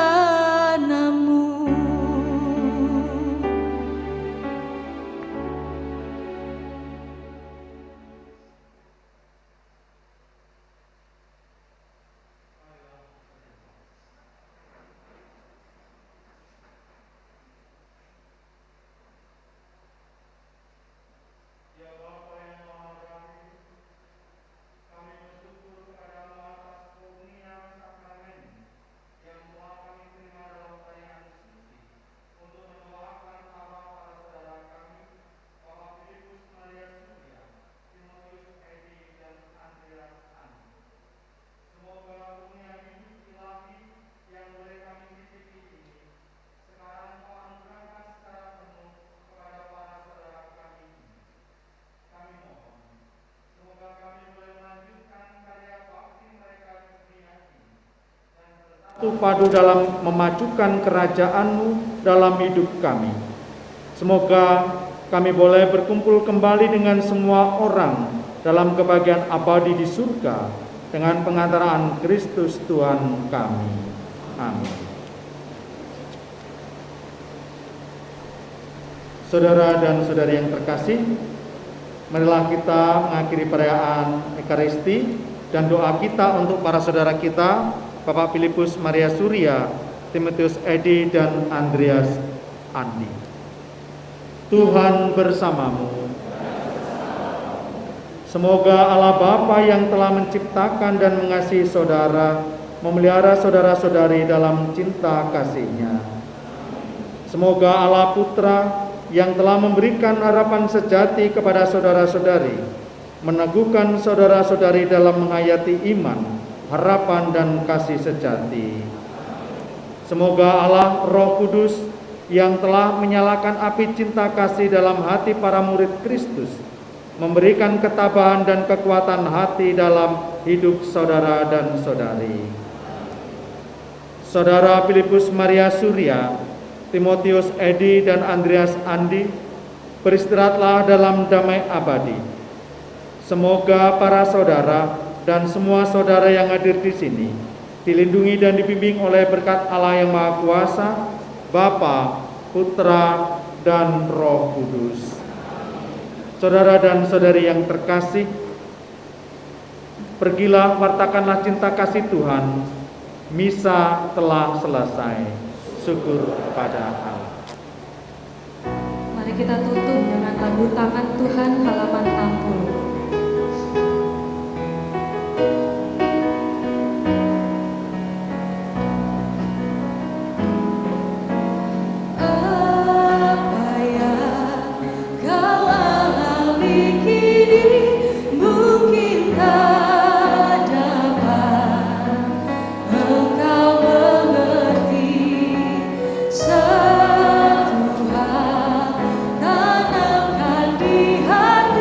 Padu dalam memajukan kerajaan-Mu dalam hidup kami. Semoga kami boleh berkumpul kembali dengan semua orang dalam kebahagiaan abadi di surga dengan pengantaraan Kristus Tuhan kami. Amin. Saudara dan saudari yang terkasih, marilah kita mengakhiri perayaan Ekaristi dan doa kita untuk para saudara kita, Bapak Filipus Maria Surya, Timotius Edi, dan Andreas Andi. Tuhan bersamamu. Semoga Allah Bapa yang telah menciptakan dan mengasihi saudara, memelihara saudara-saudari dalam cinta kasih-Nya. Semoga Allah Putra yang telah memberikan harapan sejati kepada saudara-saudari, meneguhkan saudara-saudari dalam menghayati iman, harapan dan kasih sejati. Semoga Allah Roh Kudus yang telah menyalakan api cinta kasih dalam hati para murid Kristus, memberikan ketabahan dan kekuatan hati dalam hidup saudara dan saudari. Saudara Filipus Maria Surya, Timotius Edi, dan Andreas Andi, beristirahatlah dalam damai abadi. Semoga para saudara dan semua saudara yang hadir di sini dilindungi dan dibimbing oleh berkat Allah yang Maha Kuasa, Bapa, Putra, dan Roh Kudus. Saudara dan saudari yang terkasih, pergilah wartakanlah cinta kasih Tuhan. Misa telah selesai. Syukur pada Allah. Mari kita tutup dengan lagu Tangan Tuhan halaman 60. Satu hal tanamkan di hati.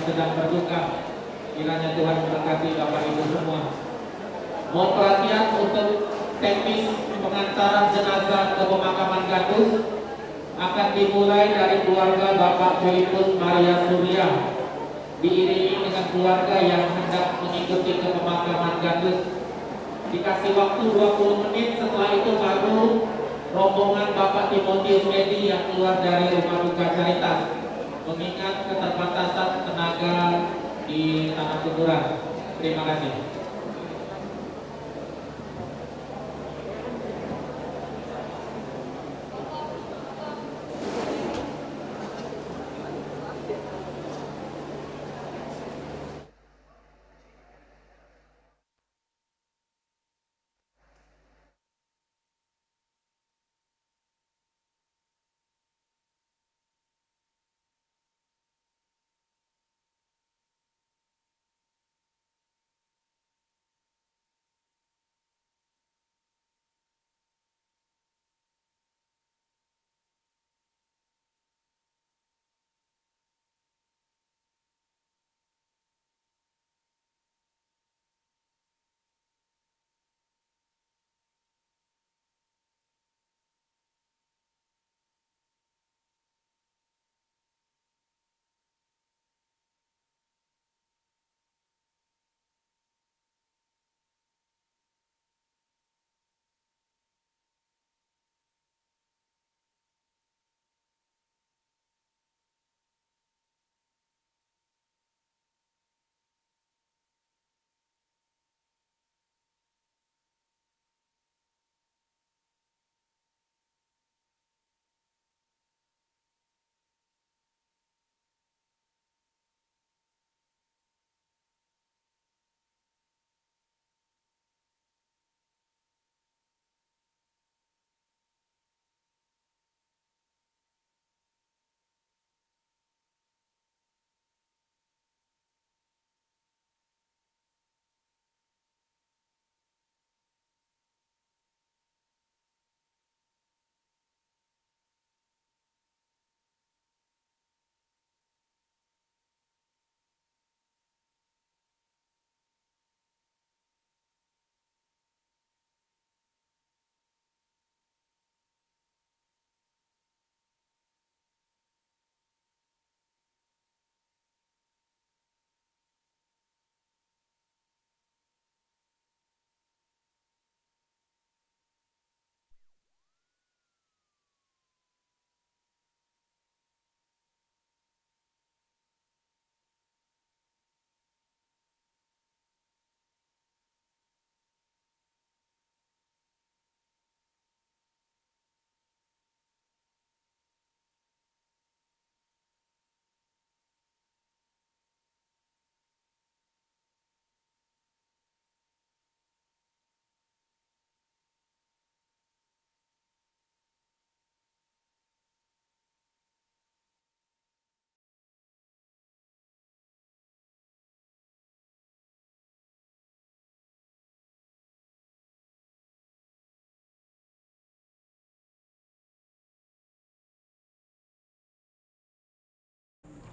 sedang berduka. Kiranya Tuhan memberkati Bapak Ibu semua. Mohon perhatian untuk teknis pengantaran jenazah ke pemakaman Gandus akan dimulai dari keluarga Bapak Filipus Maria Surya, diiringi dengan keluarga yang hendak mengikuti ke pemakaman Gandus. Dikasih waktu 20 menit, setelah itu baru rombongan Bapak Timotius Edi yang keluar dari rumah duka Caritas, mengingat keterbatasan tenaga di tanah kuburan. Terima kasih.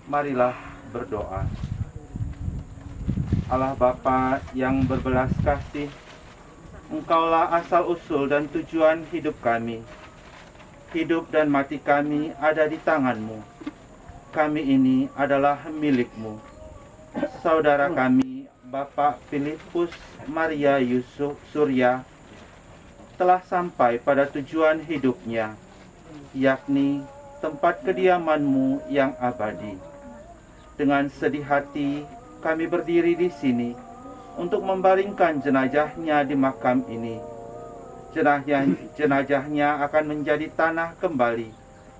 Marilah berdoa. Allah Bapa yang berbelas kasih, Engkaulah asal-usul dan tujuan hidup kami. Hidup dan mati kami ada di tangan-Mu. Kami ini adalah milik-Mu. Saudara kami, Bapak Filipus Maria Yusuf Surya, telah sampai pada tujuan hidupnya, yakni tempat kediaman-Mu yang abadi. Dengan sedih hati, kami berdiri di sini untuk membaringkan jenazahnya di makam ini. Jenazahnya akan menjadi tanah kembali,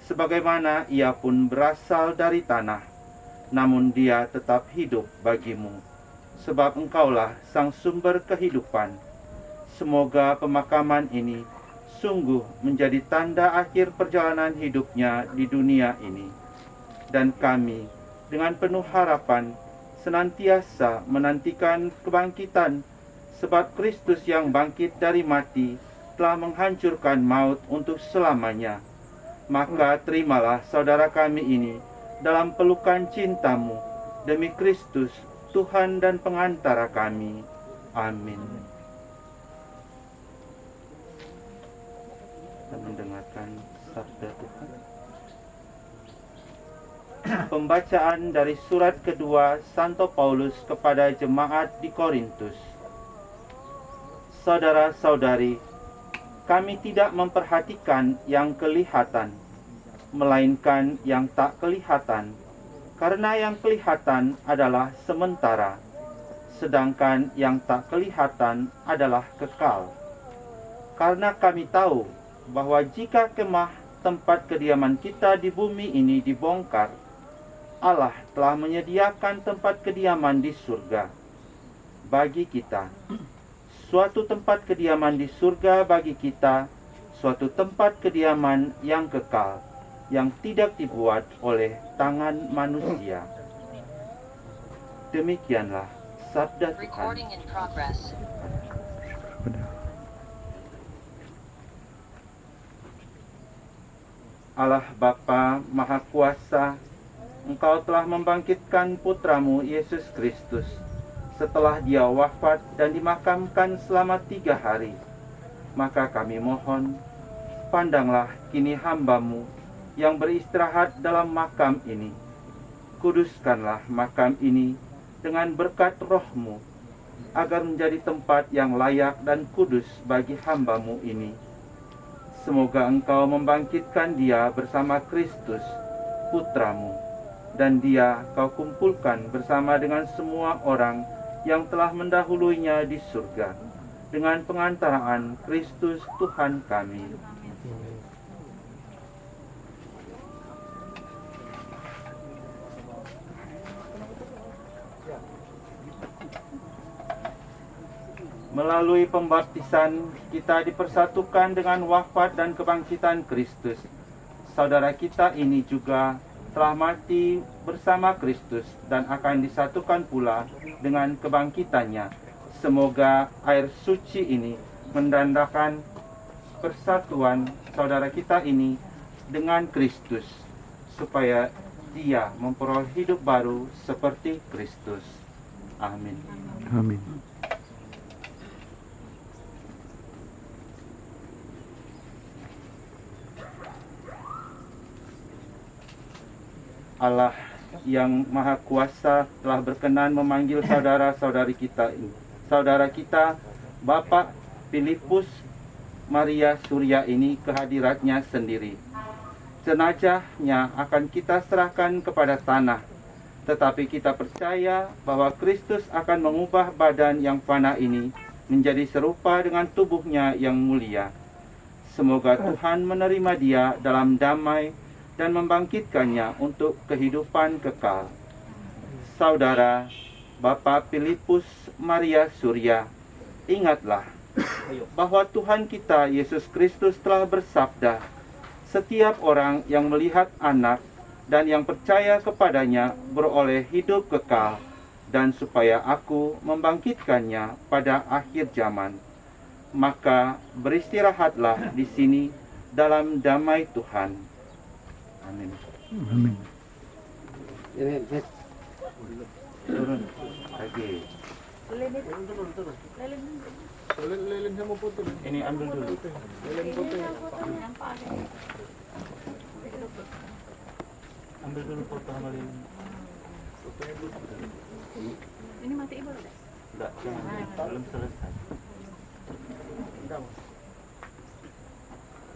sebagaimana ia pun berasal dari tanah. Namun dia tetap hidup bagimu, sebab Engkaulah sang sumber kehidupan. Semoga pemakaman ini sungguh menjadi tanda akhir perjalanan hidupnya di dunia ini. Dan kami dengan penuh harapan senantiasa menantikan kebangkitan, sebab Kristus yang bangkit dari mati telah menghancurkan maut untuk selamanya. Maka terimalah saudara kami ini dalam pelukan cinta-Mu, Demi Kristus, Tuhan dan pengantara kami. Amin. Kita mendengarkan sabda Tuhan. Pembacaan dari surat kedua Santo Paulus kepada jemaat di Korintus. Saudara-saudari, kami tidak memperhatikan yang kelihatan, melainkan yang tak kelihatan, karena yang kelihatan adalah sementara, sedangkan yang tak kelihatan adalah kekal. Karena kami tahu bahwa jika kemah tempat kediaman kita di bumi ini dibongkar, Allah telah menyediakan tempat kediaman di surga bagi kita. Suatu tempat kediaman di surga bagi kita, suatu tempat kediaman yang kekal, yang tidak dibuat oleh tangan manusia. Demikianlah sabda Tuhan. Recording in progress. Allah Bapa Maha Kuasa, Engkau telah membangkitkan putramu Yesus Kristus setelah dia wafat dan dimakamkan selama 3 hari. Maka kami mohon, pandanglah kini hamba-Mu yang beristirahat dalam makam ini. Kuduskanlah makam ini dengan berkat Roh-Mu, agar menjadi tempat yang layak dan kudus bagi hamba-Mu ini. Semoga Engkau membangkitkan dia bersama Kristus, Putra-Mu, dan dia Kau kumpulkan bersama dengan semua orang yang telah mendahuluinya di surga, dengan pengantaraan Kristus Tuhan kami. Melalui pembaptisan, kita dipersatukan dengan wafat dan kebangkitan Kristus. Saudara kita ini juga telah mati bersama Kristus dan akan disatukan pula dengan kebangkitannya. Semoga air suci ini menandakan persatuan saudara kita ini dengan Kristus, supaya dia memperoleh hidup baru seperti Kristus. Amin. Amin. Allah yang Maha Kuasa telah berkenan memanggil saudara-saudari kita ini. Saudara kita, Bapak Filipus Maria Surya ini ke hadiratnya sendiri. Jenazahnya akan kita serahkan kepada tanah, tetapi kita percaya bahwa Kristus akan mengubah badan yang fana ini menjadi serupa dengan tubuhnya yang mulia. Semoga Tuhan menerima dia dalam damai dan membangkitkannya untuk kehidupan kekal. Saudara, Bapak Filipus Maria Surya, ingatlah bahwa Tuhan kita Yesus Kristus telah bersabda, setiap orang yang melihat anak dan yang percaya kepadanya beroleh hidup kekal, dan supaya aku membangkitkannya pada akhir zaman. Maka beristirahatlah di sini dalam damai Tuhan. Amin. Amin. Turun lagi. Ini ambil dulu. Ambil dulu foto sama lilin. Ini mati ibu. Enggak, belum selesai.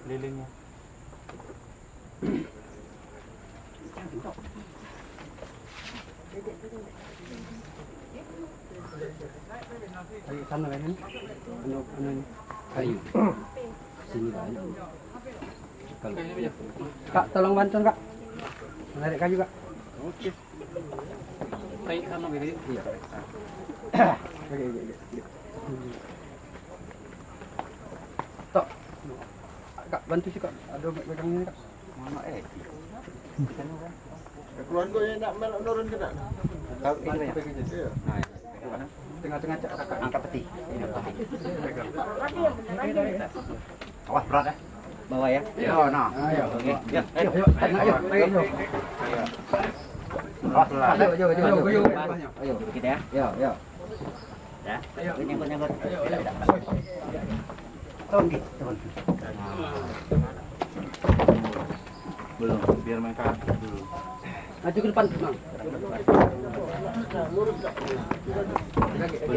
Lilinnya. Sana kan? Ano kayu. Sini kan. Kak, tolong bantuan Kak. Menarik kayu Kak. Oke. Baik, sana begini. Iya. Oke. Tok. Kak, bantu sih Kak. Ada pegang ini Kak. Mana Keluarga yang nak menurun ke tak? Kau ini ya. Nah, tengah-tengah Kakak angkat peti. Ini peti. Awas berat ya. Bawa ya. Oh, nah. Ayo. Oke. Ya, ayo. Ayo. Ayo. Ayo, kita ya. Yo. Ya. Nyangkut. Turun. Belum, biar mereka dulu. Maju ke depan, Bang.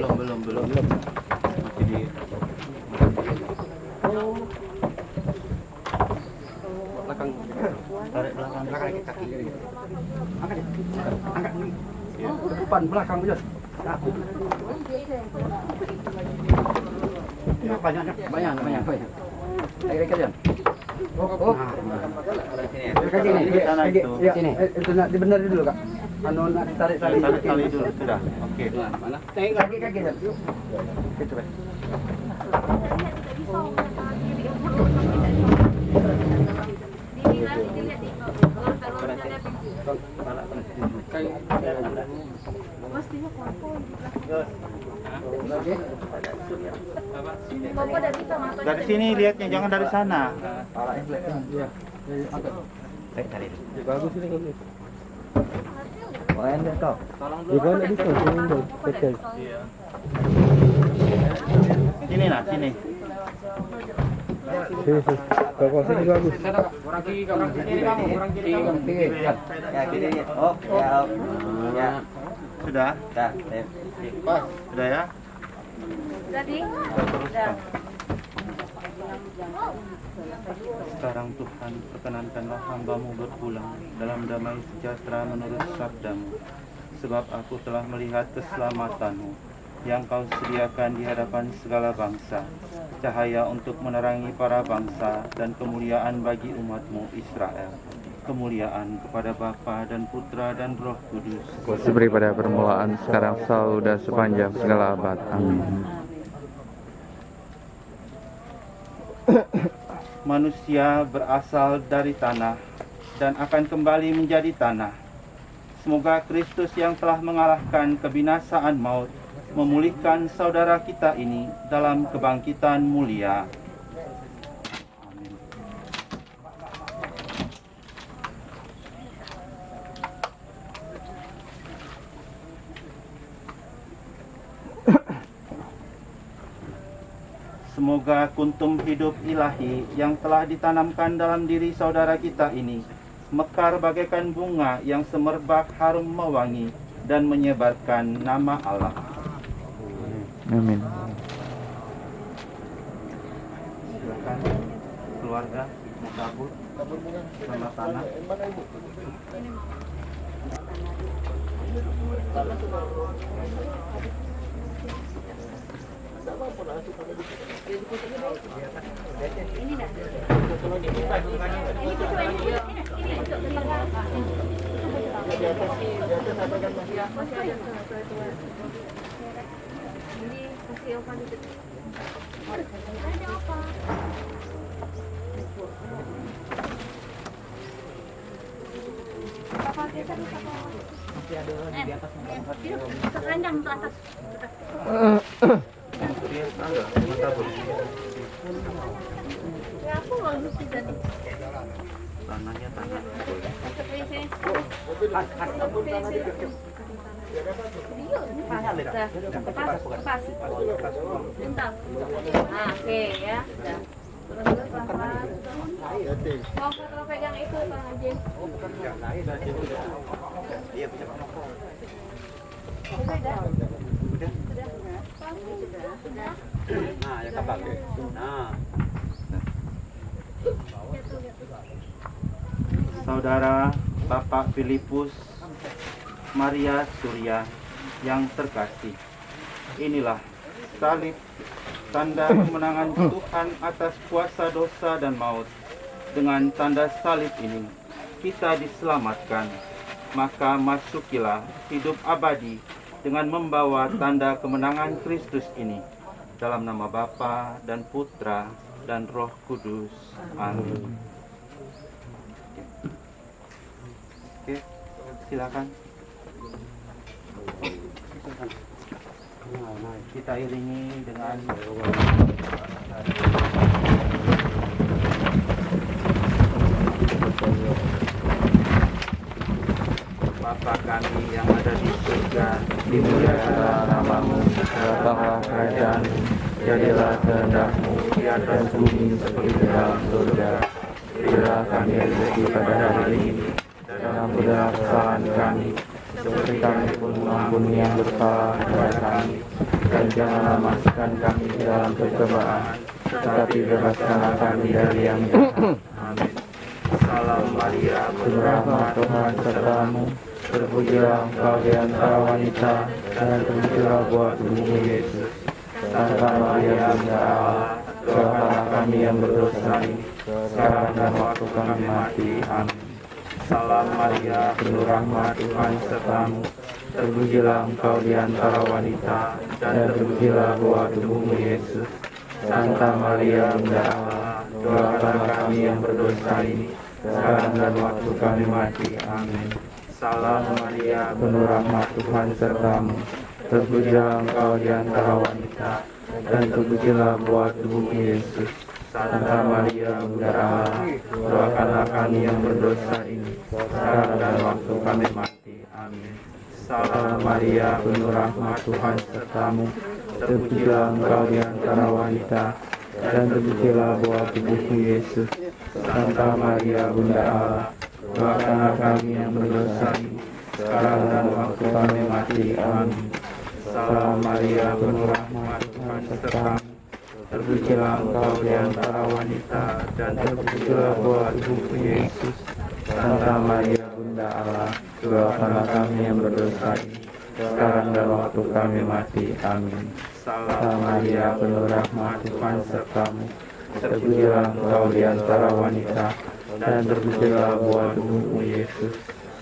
Belum. Masih di Belakang. tarik belakang. Kaki. Angkat. Ya. Ke depan, belakang, Bujur. Nah. Banyak. Ayo kalian. Oh. Sana itu. Sini. Itu nak dibenerin dulu, Kak. Nak ditarik tali. Tarik tali dulu, sudah. Oke. Mana? Kaki. Gitu, Pak. Dari sini lihatnya, jangan dari sana. Iya. Bagus ini kalau Sini nah, sini. Kalau sini bagus. Orang kiri kamu. Ya, kiri. Oh, ya. Sudah? Pas. Sudah ya? Jadi, Teruskan. Sekarang Tuhan, perkenankanlah hamba-Mu berpulang dalam damai sejahtera menurut sabda-Mu. Sebab aku telah melihat keselamatan-Mu yang Kau sediakan di hadapan segala bangsa, cahaya untuk menerangi para bangsa dan kemuliaan bagi umat-Mu Israel. Kemuliaan kepada Bapa dan Putra dan Roh Kudus. Seperti pada permulaan, sekarang selalu dan sepanjang segala abad. Amin. Manusia berasal dari tanah dan akan kembali menjadi tanah. Semoga Kristus yang telah mengalahkan kebinasaan maut memulihkan saudara kita ini dalam kebangkitan mulia. Amin. Semoga kuntum hidup ilahi yang telah ditanamkan dalam diri saudara kita ini mekar bagaikan bunga yang semerbak harum mewangi dan menyebarkan nama Allah. Amin. Silakan keluarga mau tabur sama tanah. Keranjang ke atas. Ya aku bagus sih tadi. Tanahnya tanah. Pas. Bentar. Nah, oke ya. Udah. Mau kalau pegang itu Bang Haji. Nah, ya kapak. Nah. Saudara Bapak Filipus Maria Surya yang terkasih, inilah salib, tanda kemenangan Tuhan atas kuasa dosa dan maut. Dengan tanda salib ini kita diselamatkan, maka masukilah hidup abadi dengan membawa tanda kemenangan Kristus ini. Dalam nama Bapa dan Putra dan Roh Kudus. Amin. Oke, silakan. Kita iringi dengan Bapa Bapa kami yang ada di surga, Dimuliakanlah namamu, datanglah kerajaanmu, jadilah kehendak-mu di atas bumi seperti di dalam surga. Berilah kami rezeki pada hari ini, dan ampunilah kesalahan kami, seperti kami pun mengampuni yang bersalah kepada kami. Dan janganlah masukkan kami ke dalam pencobaan, tetapi bebaskanlah kami dari yang jahat. Amin. Salam Maria, Penuh rahmat Tuhan sertamu, terpujilah engkau di antara wanita, dan terpujilah buah tubuhmu Yesus. Santa Maria Bunda Allah, doakanlah kami yang berdosa ini, sekarang dan waktu kami mati. Amin. Salam Maria, Penuh rahmat Tuhan sertamu, terpujilah engkau di antara wanita, dan terpujilah buah tubuhmu Yesus. Santa Maria Bunda Allah, doakanlah kami yang berdosa ini, sekarang dan waktu kami mati. Amin. Salam Maria, Penuh rahmat Tuhan sertamu, terpujilah engkau di antara wanita, dan terpujilah buah tubuhmu Yesus. Santa Maria Bunda Allah, doakanlah kami yang berdosa ini, sekarang dan waktu kami mati. Amin. Salam Maria, penuh rahmat Tuhan sertamu, terpujilah engkau di antara wanita, dan terpujilah buah tubuhmu Yesus. Santa Maria Bunda Allah, doakanlah kami yang berdosa ini, sekarang dan waktu kami mati. Amin. Salam Maria, penuh rahmat Tuhan sertamu, terpujilah engkau di antara wanita, dan terpujilah buah tubuhmu Yesus. Santa Maria Bunda Allah, doakanlah kami yang berdosa ini, sekarang dan waktu kami mati. Amin. Salam Maria, penuh rahmat Tuhan sertamu, terpujilah engkau di antara wanita, dan terpujilah buah tubuhmu Yesus.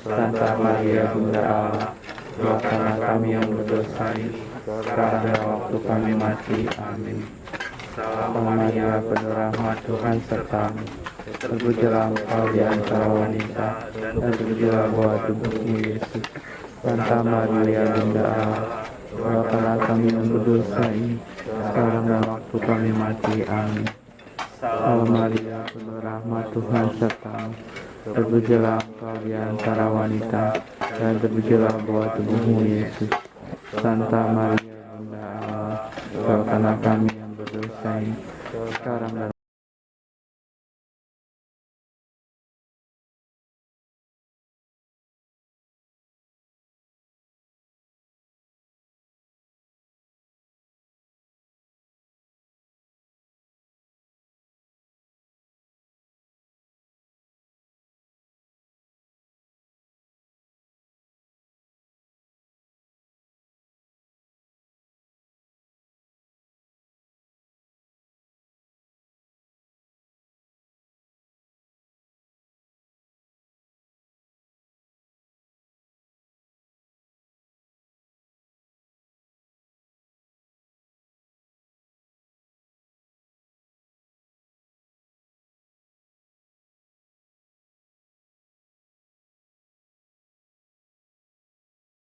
Santa Maria Bunda Allah, doakanlah kami yang berdosa ini, sekarang dan waktu kami mati. Amin. Salam Maria, penuh rahmat Tuhan sertamu, terpujilah engkau di antara wanita, dan terpujilah buah tubuhmu Yesus. Santa Maria Bunda Allah, doakanlah kami yang berdosa ini, sekarang dan waktu kami mati. Amin. Salam Maria, penuh rahmat Tuhan sertamu, terpujilah engkau di antara wanita, dan terpujilah buah tubuhmu Yesus. Santa Maria Bunda Allah, doakanlah kami yang berdosa ini, sekarang dan